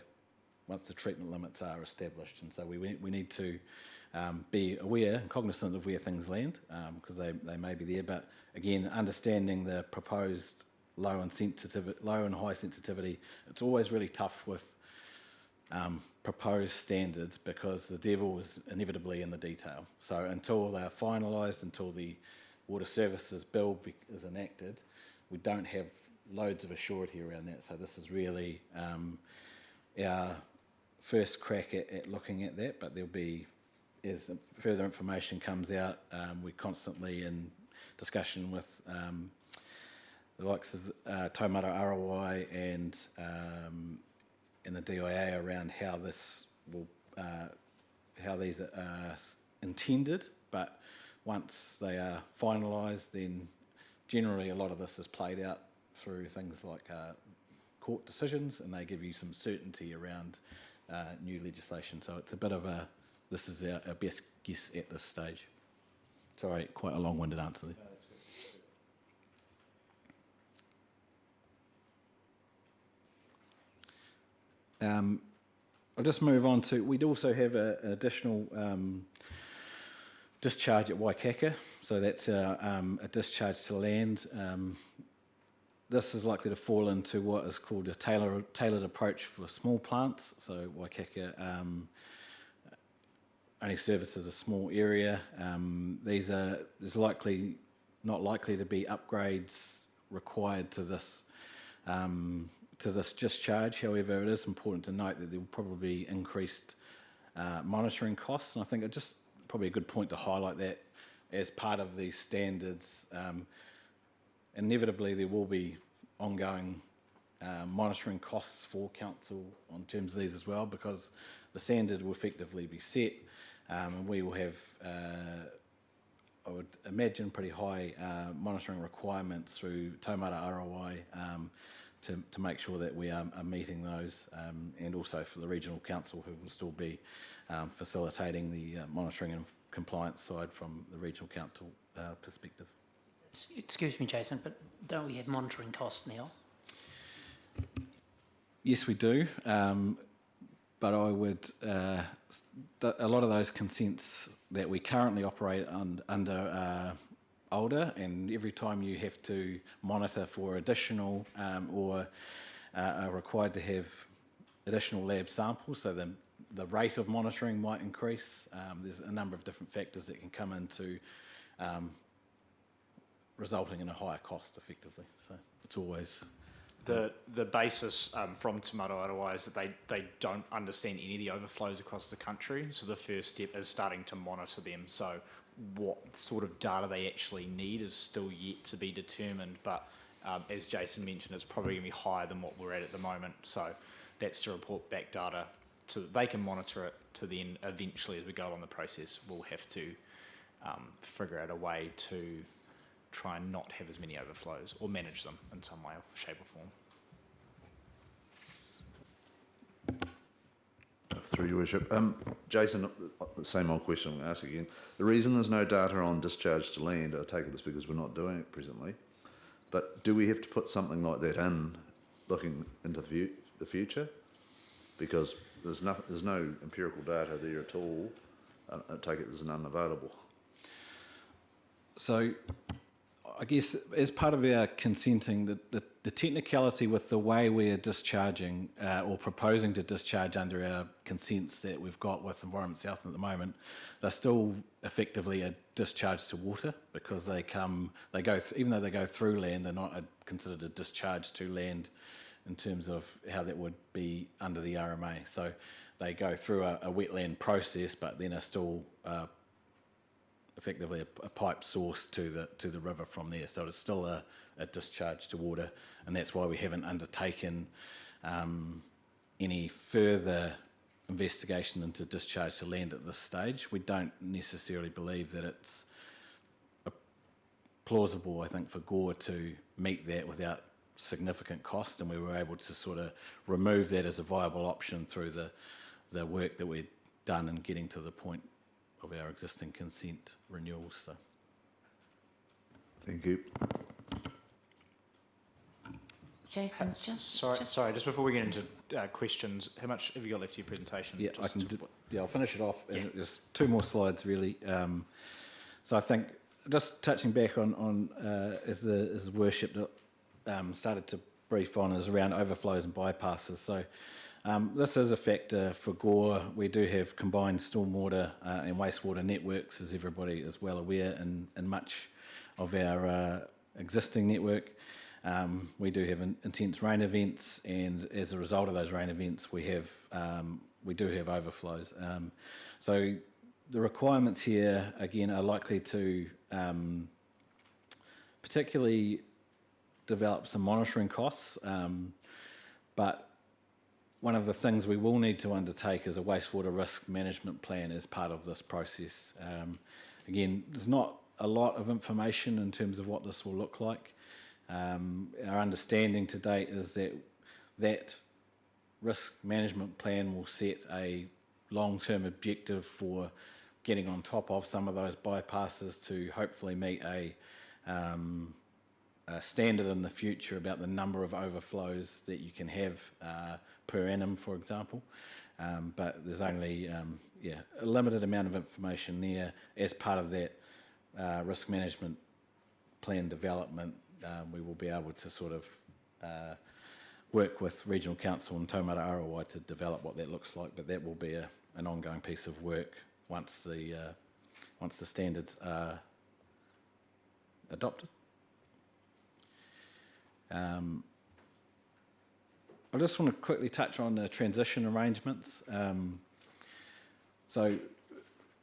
treatment limits are established. And so we need to be aware and cognizant of where things land, because they may be there, but again, understanding the proposed low and high sensitivity, it's always really tough with proposed standards, because the devil is inevitably in the detail. So until they are finalised, until the Water Services Bill is enacted, we don't have loads of assurity around that. So this is really our first crack at looking at that, but there'll be, as further information comes out, we're constantly in discussion with the likes of Taumata ROI and the DIA around how this will, how these are intended. But once they are finalised, then generally a lot of this is played out through things like court decisions, and they give you some certainty around new legislation. So it's a bit of a, this is our best guess at this stage. Sorry, quite a long-winded answer there. I'll just move on to, we'd also have an additional discharge at Waikaka, so that's a discharge to land. This is likely to fall into what is called a tailored approach for small plants. So Waikaka only services a small area. There's not likely to be upgrades required to this discharge. However, it is important to note that there will probably be increased monitoring costs, and I think it's just probably a good point to highlight that as part of these standards. Inevitably, there will be ongoing monitoring costs for council on terms of these as well, because the standard will effectively be set, and we will have, I would imagine, pretty high monitoring requirements through Taumata ROI to make sure that we are meeting those, and also for the regional council, who will still be facilitating the monitoring and compliance side from the regional council perspective. Excuse me, Jason, but don't we have monitoring costs now? Yes, we do, but I would, a lot of those consents that we currently operate under are older, and every time you have to monitor for additional or are required to have additional lab samples, so the rate of monitoring might increase. There's a number of different factors that can come into resulting in a higher cost effectively. So it's always... The basis from Tomato ROI is that they don't understand any of the overflows across the country, so the first step is starting to monitor them. So what sort of data they actually need is still yet to be determined, but as Jason mentioned, it's probably going to be higher than what we're at the moment. So that's to report back data so that they can monitor it, to then eventually, as we go along the process, we'll have to figure out a way to try and not have as many overflows or manage them in some way, shape or form. Through your worship. Jason, the same old question I'm going to ask again. The reason there's no data on discharge to land, I take it, is because we're not doing it presently. But do we have to put something like that in, looking into the future? Because there's no empirical data there at all. I take it there's none available. So I guess as part of our consenting, the technicality with the way we are discharging or proposing to discharge under our consents that we've got with Environment South at the moment, they're still effectively a discharge to water, because even though they go through land, they're not considered a discharge to land in terms of how that would be under the RMA. So they go through a wetland process, but then are still effectively a pipe source to the river from there. So it's still a discharge to water, and that's why we haven't undertaken any further investigation into discharge to land at this stage. We don't necessarily believe that it's plausible, I think, for Gore to meet that without significant cost, and we were able to sort of remove that as a viable option through the work that we'd done in getting to the point of our existing consent renewals. So. Thank you. Jason, Just before we get into questions, how much have you got left of your presentation? Yeah, Just I'll finish it off. Yeah. And just 2 more slides, really. So I think just touching back on as the worship started to brief on is around overflows and bypasses. So this is a factor for Gore. We do have combined stormwater and wastewater networks, as everybody is well aware, in much of our existing network. We do have intense rain events, and as a result of those rain events, we do have overflows. So the requirements here, again, are likely to particularly develop some monitoring costs, but one of the things we will need to undertake is a wastewater risk management plan as part of this process. Again, there's not a lot of information in terms of what this will look like. Our understanding to date is that risk management plan will set a long-term objective for getting on top of some of those bypasses to hopefully meet a standard in the future about the number of overflows that you can have per annum, for example. But there's only a limited amount of information there. As part of that risk management plan development, we will be able to sort of work with Regional Council and Taumata Arawai to develop what that looks like, but that will be an ongoing piece of work once the standards are adopted. I just want to quickly touch on the transition arrangements. So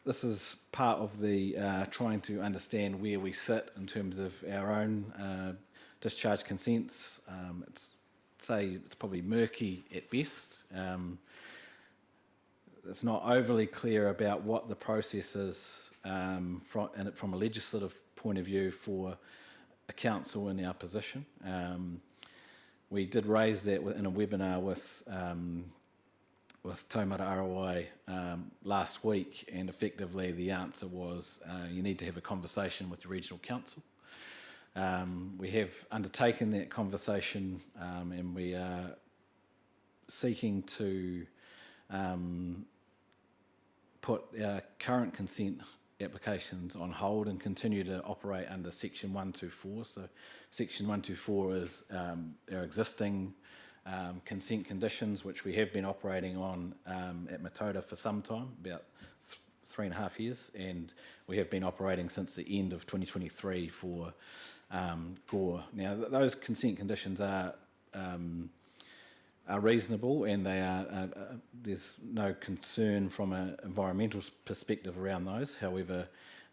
this is part of the trying to understand where we sit in terms of our own discharge consents. It's probably murky at best. It's not overly clear about what the process is from a legislative point of view for a council in our position. We did raise that in a webinar with Taumata Arawai last week, and effectively the answer was you need to have a conversation with the regional council. We have undertaken that conversation, and we are seeking to put our current consent applications on hold and continue to operate under Section 124. So Section 124 is our existing consent conditions, which we have been operating on at Matota for some time, about 3.5 years, and we have been operating since the end of 2023 for Gore. Now, those consent conditions are reasonable, and they are there's no concern from an environmental perspective around those. However,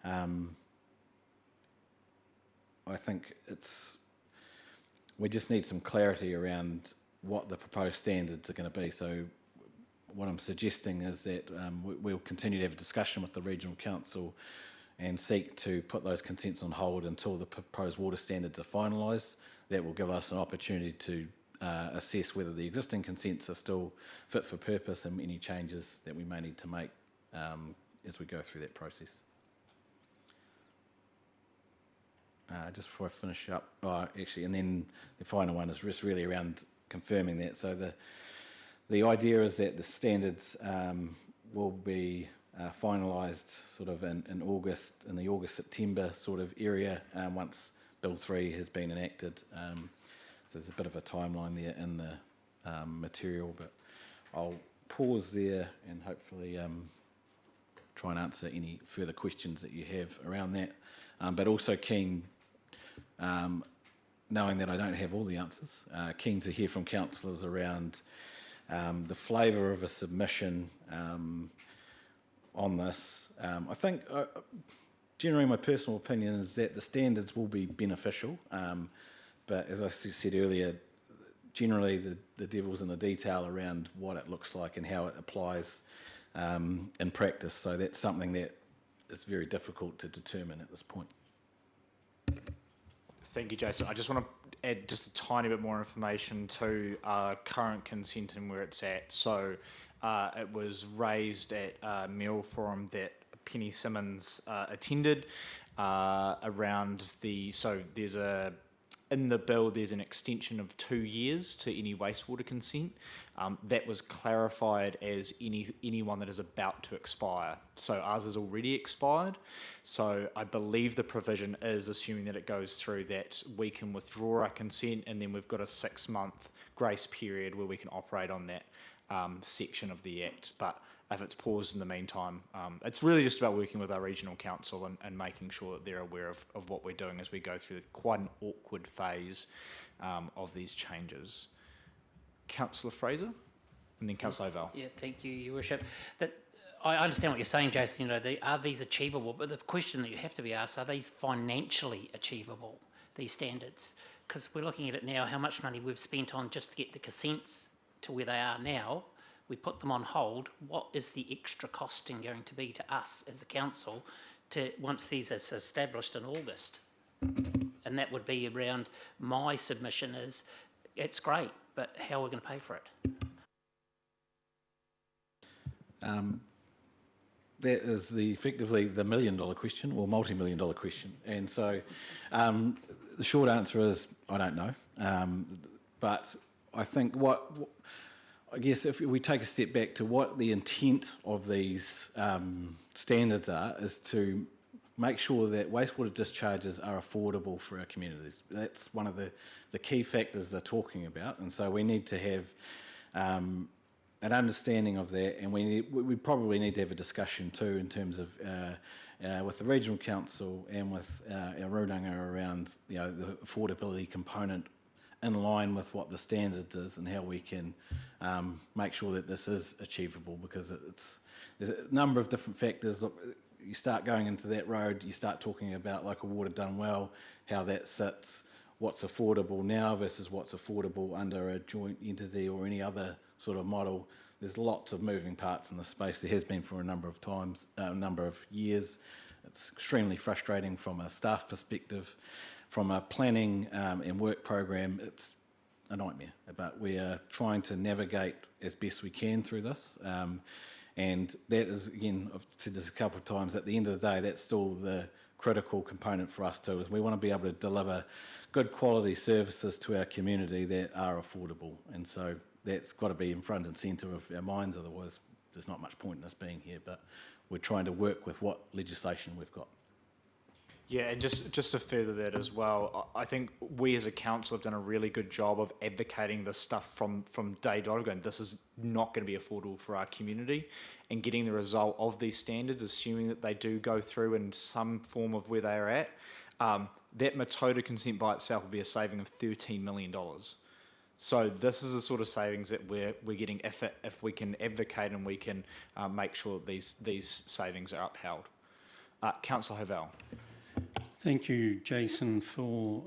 I think we just need some clarity around what the proposed standards are going to be. So what I'm suggesting is that we'll continue to have a discussion with the Regional Council and seek to put those consents on hold until the proposed water standards are finalised. That will give us an opportunity to assess whether the existing consents are still fit for purpose and any changes that we may need to make as we go through that process. Just before I finish up, and then the final one is just really around confirming that. So the idea is that the standards will be finalised sort of in August, in the August-September sort of area, once Bill 3 has been enacted. So there's a bit of a timeline there in the material, but I'll pause there and hopefully try and answer any further questions that you have around that. But also keen knowing that I don't have all the answers. Keen to hear from councillors around the flavour of a submission on this. I think generally my personal opinion is that the standards will be beneficial, but as I said earlier, generally the devil's in the detail around what it looks like and how it applies in practice. So that's something that is very difficult to determine at this point. Thank you, Jason. I just want to add just a tiny bit more information to current consent and where it's at. So it was raised at a meal forum that Penny Simmons attended around the, so there's a, in the bill there's an extension of 2 years to any wastewater consent. That was clarified as anyone that is about to expire. So ours is already expired. So I believe the provision is, assuming that it goes through, that we can withdraw our consent and then we've got a 6-month grace period where we can operate on that section of the Act. But if it's paused in the meantime, it's really just about working with our regional council and making sure that they're aware of what we're doing as we go through quite an awkward phase of these changes. Councillor Fraser, and then Councillor O'Val. Yeah, thank you, Your Worship. I understand what you're saying, Jason. Are these achievable? But the question that you have to be asked, are these financially achievable, these standards? Because we're looking at it now, how much money we've spent on just to get the consents to where they are now. We put them on hold. What is the extra costing going to be to us as a council to once these are established in August? And that would be around, my submission is, it's great, but how are we going to pay for it? That is effectively the $1 million question or multi-million dollar question. And so the short answer is I don't know. But I think I guess if we take a step back to what the intent of these standards are, is to make sure that wastewater discharges are affordable for our communities. That's one of the key factors they're talking about, and so we need to have an understanding of that, and we probably need to have a discussion too in terms of with the regional council and with our runanga around the affordability component in line with what the standards is and how we can make sure that this is achievable, because there's a number of different factors. You start going into that road, you start talking about local water done well, how that sits, what's affordable now versus what's affordable under a joint entity or any other sort of model. There's lots of moving parts in the space. There has been for a number of years. It's extremely frustrating from a staff perspective. From a planning and work program, it's a nightmare, but we are trying to navigate as best we can through this. And that is, again, I've said this a couple of times, at the end of the day, that's still the critical component for us too, is we want to be able to deliver good quality services to our community that are affordable. And so that's got to be in front and centre of our minds, otherwise there's not much point in us being here. But we're trying to work with what legislation we've got. Yeah, and just to further that as well, I think we as a council have done a really good job of advocating this stuff from day dot, going, this is not going to be affordable for our community, and getting the result of these standards, assuming that they do go through in some form of where they are at, that Matoda consent by itself will be a saving of $13 million. So this is the sort of savings that we're getting if we can advocate and we can make sure that these savings are upheld. Councillor Hovell. Thank you, Jason, for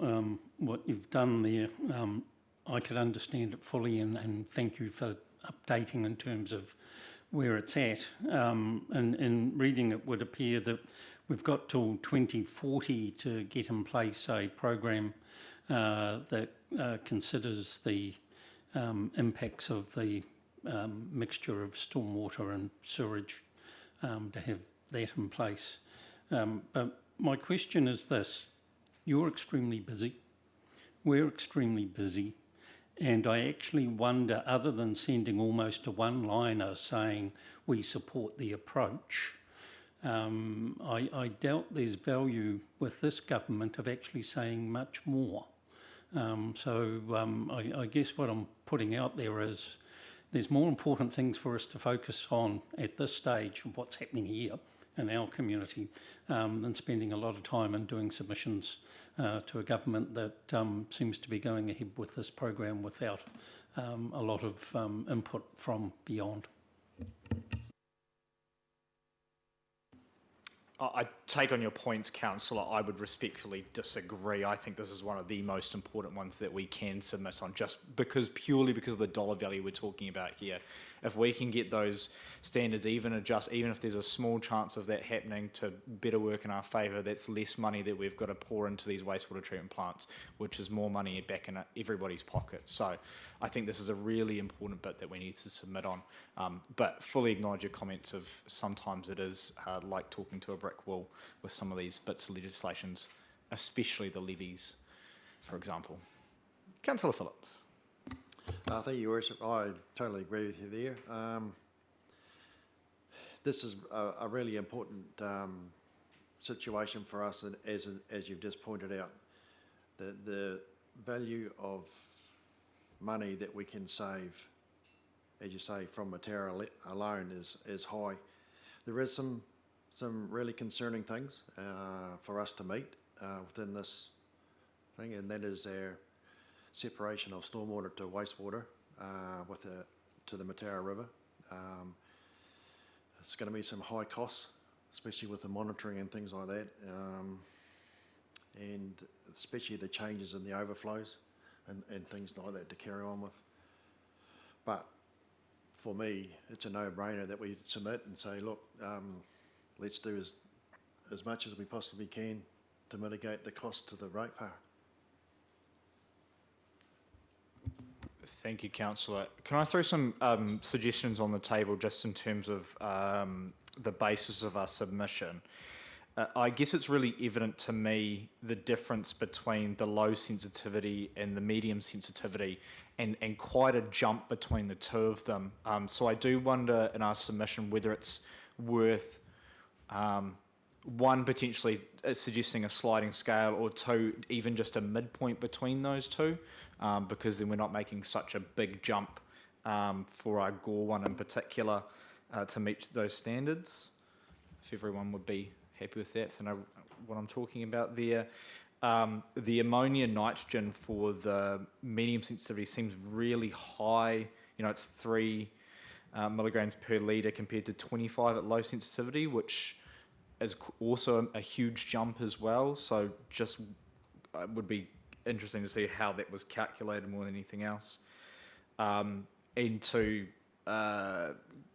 what you've done there. I could understand it fully, and thank you for updating in terms of where it's at. And in reading it would appear that we've got till 2040 to get in place a program that considers the impacts of the mixture of stormwater and sewage to have that in place. But my question is this: you're extremely busy, we're extremely busy, and I actually wonder, other than sending almost a one-liner saying we support the approach, I doubt there's value with this government of actually saying much more. I guess what I'm putting out there is there's more important things for us to focus on at this stage of what's happening here, in our community than spending a lot of time and doing submissions to a government that seems to be going ahead with this program without a lot of input from beyond. I take on your points, Councillor. I would respectfully disagree. I think this is one of the most important ones that we can submit on, just purely because of the dollar value we're talking about here. If we can get those standards even if there's a small chance of that happening to better work in our favour, that's less money that we've got to pour into these wastewater treatment plants, which is more money back in everybody's pocket. So I think this is a really important bit that we need to submit on. But fully acknowledge your comments of sometimes it is like talking to a brick wall with some of these bits of legislations, especially the levies, for example. Councillor Phillips. Thank you, Your Worship. I totally agree with you there. This is a really important situation for us, and as you've just pointed out, the value of money that we can save, as you say, from Matera alone is high. There is some really concerning things for us to meet within this thing, and that is our separation of stormwater to wastewater to the Matera River. It's going to be some high costs, especially with the monitoring and things like that, and especially the changes in the overflows and things like that to carry on with. But for me, it's a no-brainer that we submit and say, look, let's do as much as we possibly can to mitigate the cost to the ratepayer. Thank you, Councillor. Can I throw some suggestions on the table just in terms of the basis of our submission? I guess it's really evident to me the difference between the low sensitivity and the medium sensitivity, and quite a jump between the two of them. So I do wonder in our submission whether it's worth one, potentially suggesting a sliding scale, or two, even just a midpoint between those two, because then we're not making such a big jump for our Gore one in particular to meet those standards. If everyone would be happy with that, so know what I'm talking about there. The ammonia nitrogen for the medium sensitivity seems really high. You know, it's 3 milligrams per litre compared to 25 at low sensitivity, which is also a huge jump as well. So just would be interesting to see how that was calculated more than anything else. And to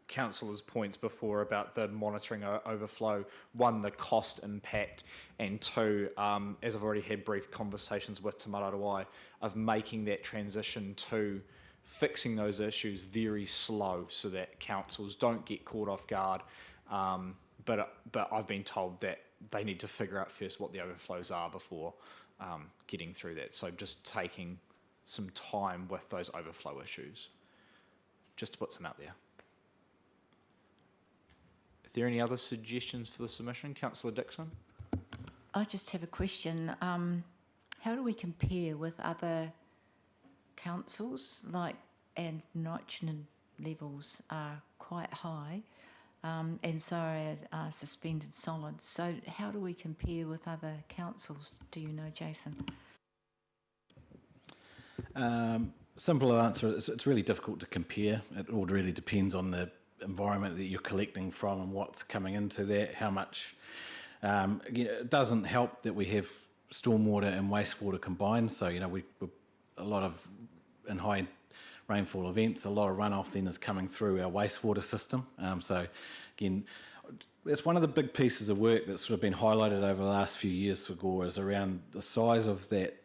Councillor's points before about the monitoring overflow, one, the cost impact, and two, as I've already had brief conversations with Te Mararawai, of making that transition to fixing those issues very slow so that councils don't get caught off guard. But I've been told that they need to figure out first what the overflows are before getting through that. So just taking some time with those overflow issues, just to put some out there. Are there any other suggestions for the submission? Councillor Dixon? I just have a question. How do we compare with other councils, and nitrogen levels are quite high, and so are suspended solids. So how do we compare with other councils? Do you know, Jason? Simple answer, it's really difficult to compare. It all really depends on the environment that you're collecting from and what's coming into that, how much. It doesn't help that we have stormwater and wastewater combined. So, we a lot of, in high rainfall events, a lot of runoff then is coming through our wastewater system. So again, it's one of the big pieces of work that's sort of been highlighted over the last few years for Gore is around the size of that,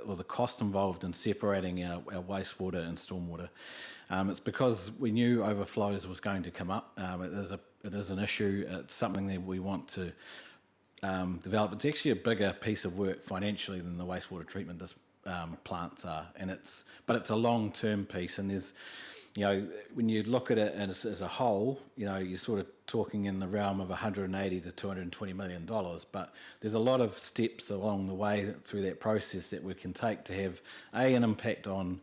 or the cost involved in separating our wastewater and stormwater. It's because we knew overflows was going to come up. It is an issue. It's something that we want to develop. It's actually a bigger piece of work financially than the wastewater treatment plants are, but it's a long-term piece. And there's, when you look at it as a whole, you're sort of talking in the realm of $180 to $220 million. But there's a lot of steps along the way through that process that we can take to have an impact on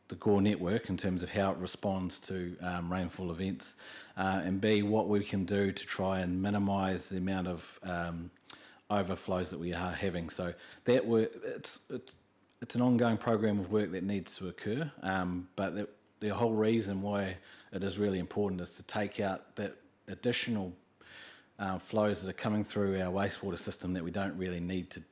the Gore network in terms of how it responds to rainfall events, and B, what we can do to try and minimise the amount of overflows that we are having. So that it's an ongoing program of work that needs to occur, but the whole reason why it is really important is to take out that additional flows that are coming through our wastewater system that we don't really need to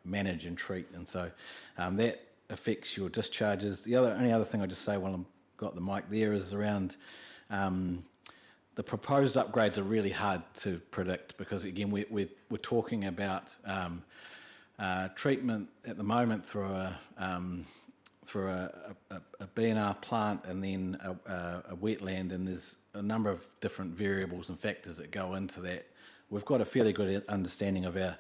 manage and treat, and so that affects your discharges. The only other thing I just say while I've got the mic there is around the proposed upgrades are really hard to predict, because again we're talking about treatment at the moment through a BNR plant and then a wetland, and there's a number of different variables and factors that go into that. We've got a fairly good understanding of our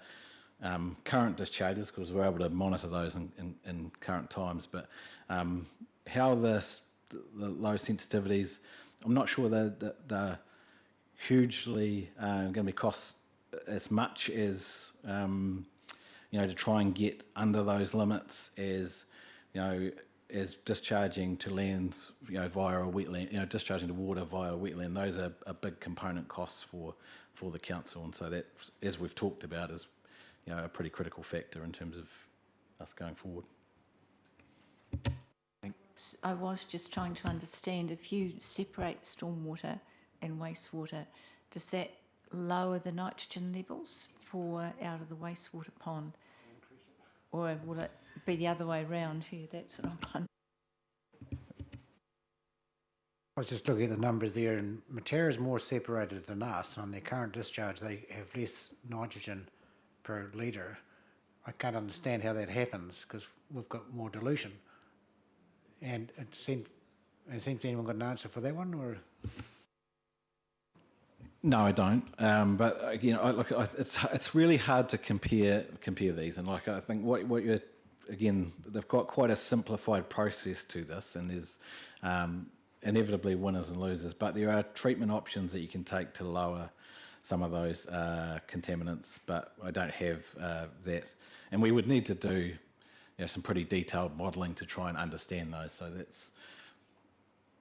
current discharges because we're able to monitor those in current times, but how the low sensitivities, I'm not sure that they're hugely going to be cost as much as to try and get under those limits as as discharging to lands via a wetland, discharging to water via a wetland. Those are big component costs for the council, and so that, as we've talked about, is a pretty critical factor in terms of us going forward. I was just trying to understand, if you separate stormwater and wastewater, does that lower the nitrogen levels out of the wastewater pond? Or will it be the other way around here? That's what I'm wondering. I was just looking at the numbers there, and Matera is more separated than us. On their current discharge, they have less nitrogen per litre. I can't understand how that happens, because we've got more dilution. And it seems anyone got an answer for that one, or? No, I don't. But again, it's really hard to compare these, and I think what you're, again, they've got quite a simplified process to this, and there's inevitably winners and losers. But there are treatment options that you can take to lower some of those contaminants. But I don't have that, and we would need to do some pretty detailed modelling to try and understand those. So that's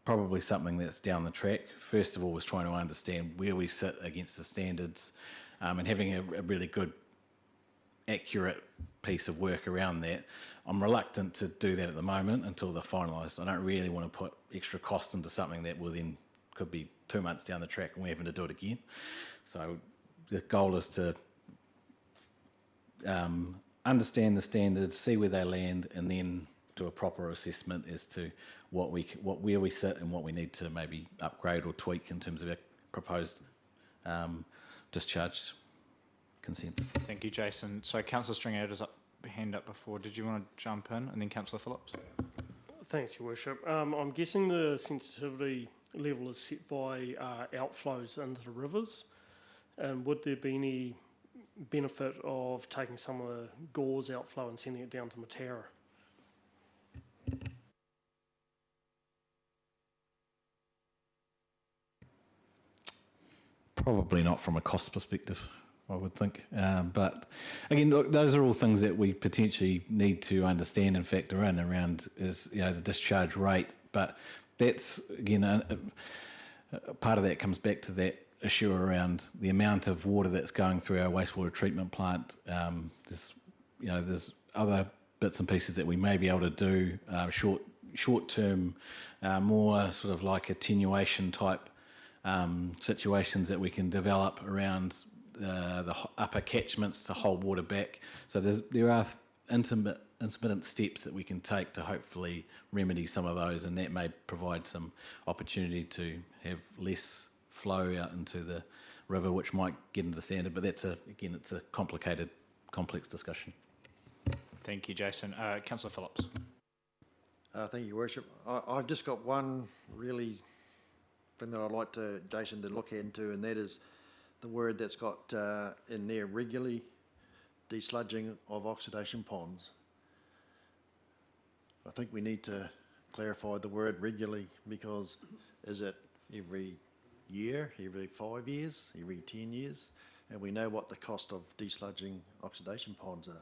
probably something that's down the track. First of all, was trying to understand where we sit against the standards, and having a really good, accurate piece of work around that. I'm reluctant to do that at the moment until they're finalised. I don't really want to put extra cost into something that will then could be 2 months down the track and we're having to do it again. So the goal is to understand the standards, see where they land, and then do a proper assessment as to where we sit and what we need to maybe upgrade or tweak in terms of our proposed discharge consents. Thank you, Jason. So Councillor Stringer had his hand up before. Did you want to jump in? And then Councillor Phillips. Thanks, Your Worship. I'm guessing the sensitivity level is set by outflows into the rivers. And would there be any benefit of taking some of the Gore's outflow and sending it down to Matera? Probably not from a cost perspective, I would think. But again, look, those are all things that we potentially need to understand and factor in around the discharge rate. But that's, again, part of that comes back to that issue around the amount of water that's going through our wastewater treatment plant. There's other bits and pieces that we may be able to do, short-term, more sort of like attenuation type situations that we can develop around the upper catchments to hold water back. So there are intermittent steps that we can take to hopefully remedy some of those, and that may provide some opportunity to have less flow out into the river, which might get into the standard. But it's a complicated, complex discussion. Thank you, Jason. Councillor Phillips. Thank you, Your Worship. I've just got one really thing that I'd like Jason to look into, and that is the word that's got in there, regularly desludging of oxidation ponds. I think we need to clarify the word regularly, because is it every year, every 5 years, every 10 years? And we know what the cost of desludging oxidation ponds are.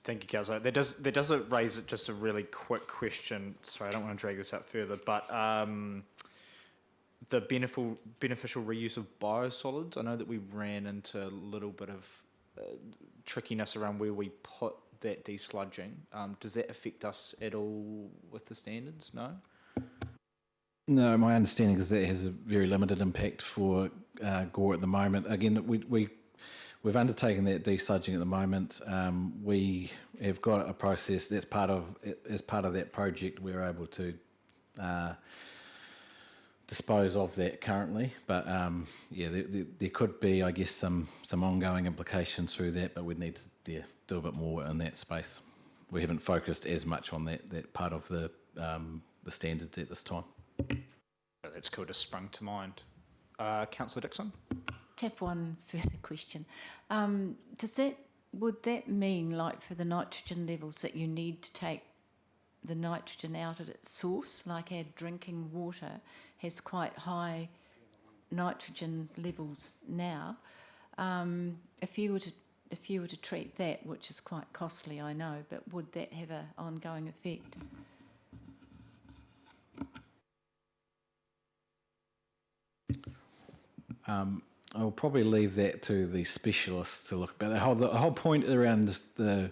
Thank you, Councillor. That does raise just a really quick question. Sorry, I don't want to drag this out further, but the beneficial reuse of biosolids. I know that we ran into a little bit of trickiness around where we put that desludging. Does that affect us at all with the standards? No. No, my understanding is that has a very limited impact for Gore at the moment. Again, we've undertaken that desludging at the moment. We have got a process that's as part of that project. We're able to dispose of that currently, but there could be, I guess, some ongoing implications through that. But we'd need to do a bit more in that space. We haven't focused as much on that part of the standards at this time. That's cool. Just sprung to mind. Councillor Dixon. Have one further question. Would that mean, like for the nitrogen levels, that you need to take the nitrogen out at its source, like our drinking water has quite high nitrogen levels now? If you were to treat that, which is quite costly, I know, but would that have an ongoing effect? I'll probably leave that to the specialists to look at. The whole point around the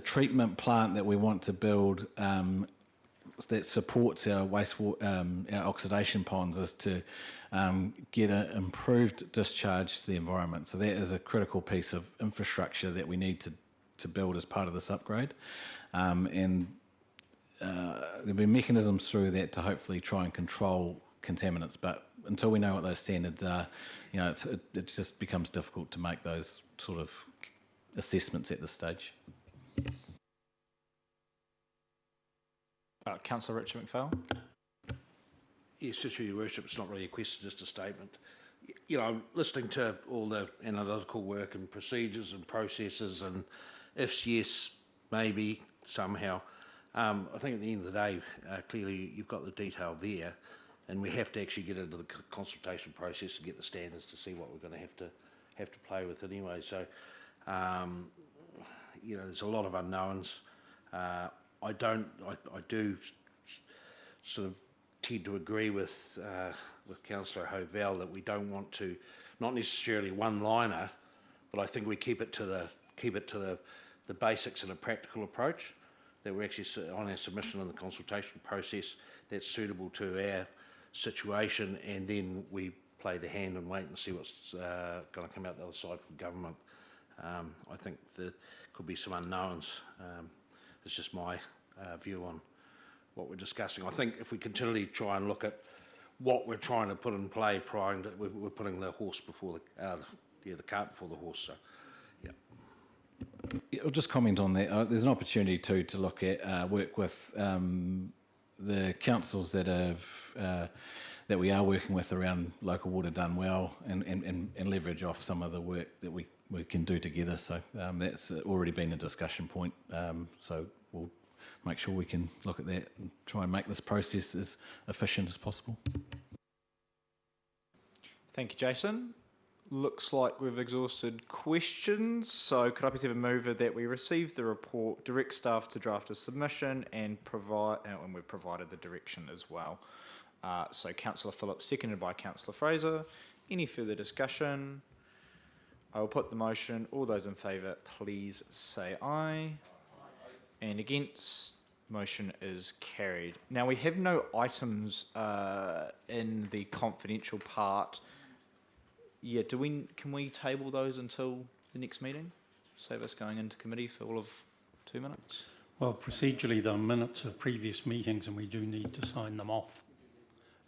treatment plant that we want to build that supports our wastewater, our oxidation ponds, is to get an improved discharge to the environment. So that is a critical piece of infrastructure that we need to build as part of this upgrade, and there'll be mechanisms through that to hopefully try and control contaminants, but until we know what those standards are, it just becomes difficult to make those sort of assessments at this stage. Councillor Richard McPhail. Yes, just for your worship, it's not really a question, just a statement. Listening to all the analytical work and procedures and processes and ifs, yes, maybe, somehow, I think at the end of the day, clearly you've got the detail there. And we have to actually get into the consultation process and get the standards to see what we're going to have to play with anyway. So, there's a lot of unknowns. I do sort of tend to agree with Councillor Hovell that we don't want to, not necessarily one-liner, but I think we keep it to the basics and a practical approach that we're actually on our submission and the consultation process that's suitable to our situation, and then we play the hand and wait and see what's going to come out the other side from government. I think there could be some unknowns. It's just my view on what we're discussing. I think if we continually try and look at what we're trying to put in play, we're putting the horse before the cart before the horse. So, I'll just comment on that. There's an opportunity to look at work with the councils that we are working with around local water done well, and leverage off some of the work that we can do together. So that's already been a discussion point. So we'll make sure we can look at that and try and make this process as efficient as possible. Thank you, Jason. Looks like we've exhausted questions, so could I please have a mover that we receive the report, direct staff to draft a submission, and we've provided the direction as well. So Councillor Phillips, seconded by Councillor Fraser. Any further discussion? I will put the motion. All those in favour, please say aye. And against, motion is carried. Now we have no items in the confidential part. Yeah, can we table those until the next meeting? Save us going into committee for all of 2 minutes? Well, procedurally, there are minutes of previous meetings and we do need to sign them off.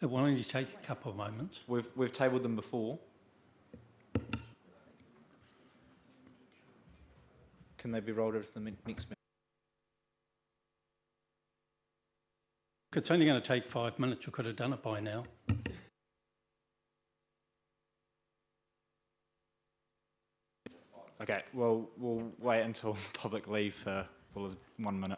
It will only take a couple of moments. We've tabled them before. Can they be rolled into the next meeting? It's only going to take 5 minutes. You could have done it by now. Okay, well, we'll wait until public leave for 1 minute.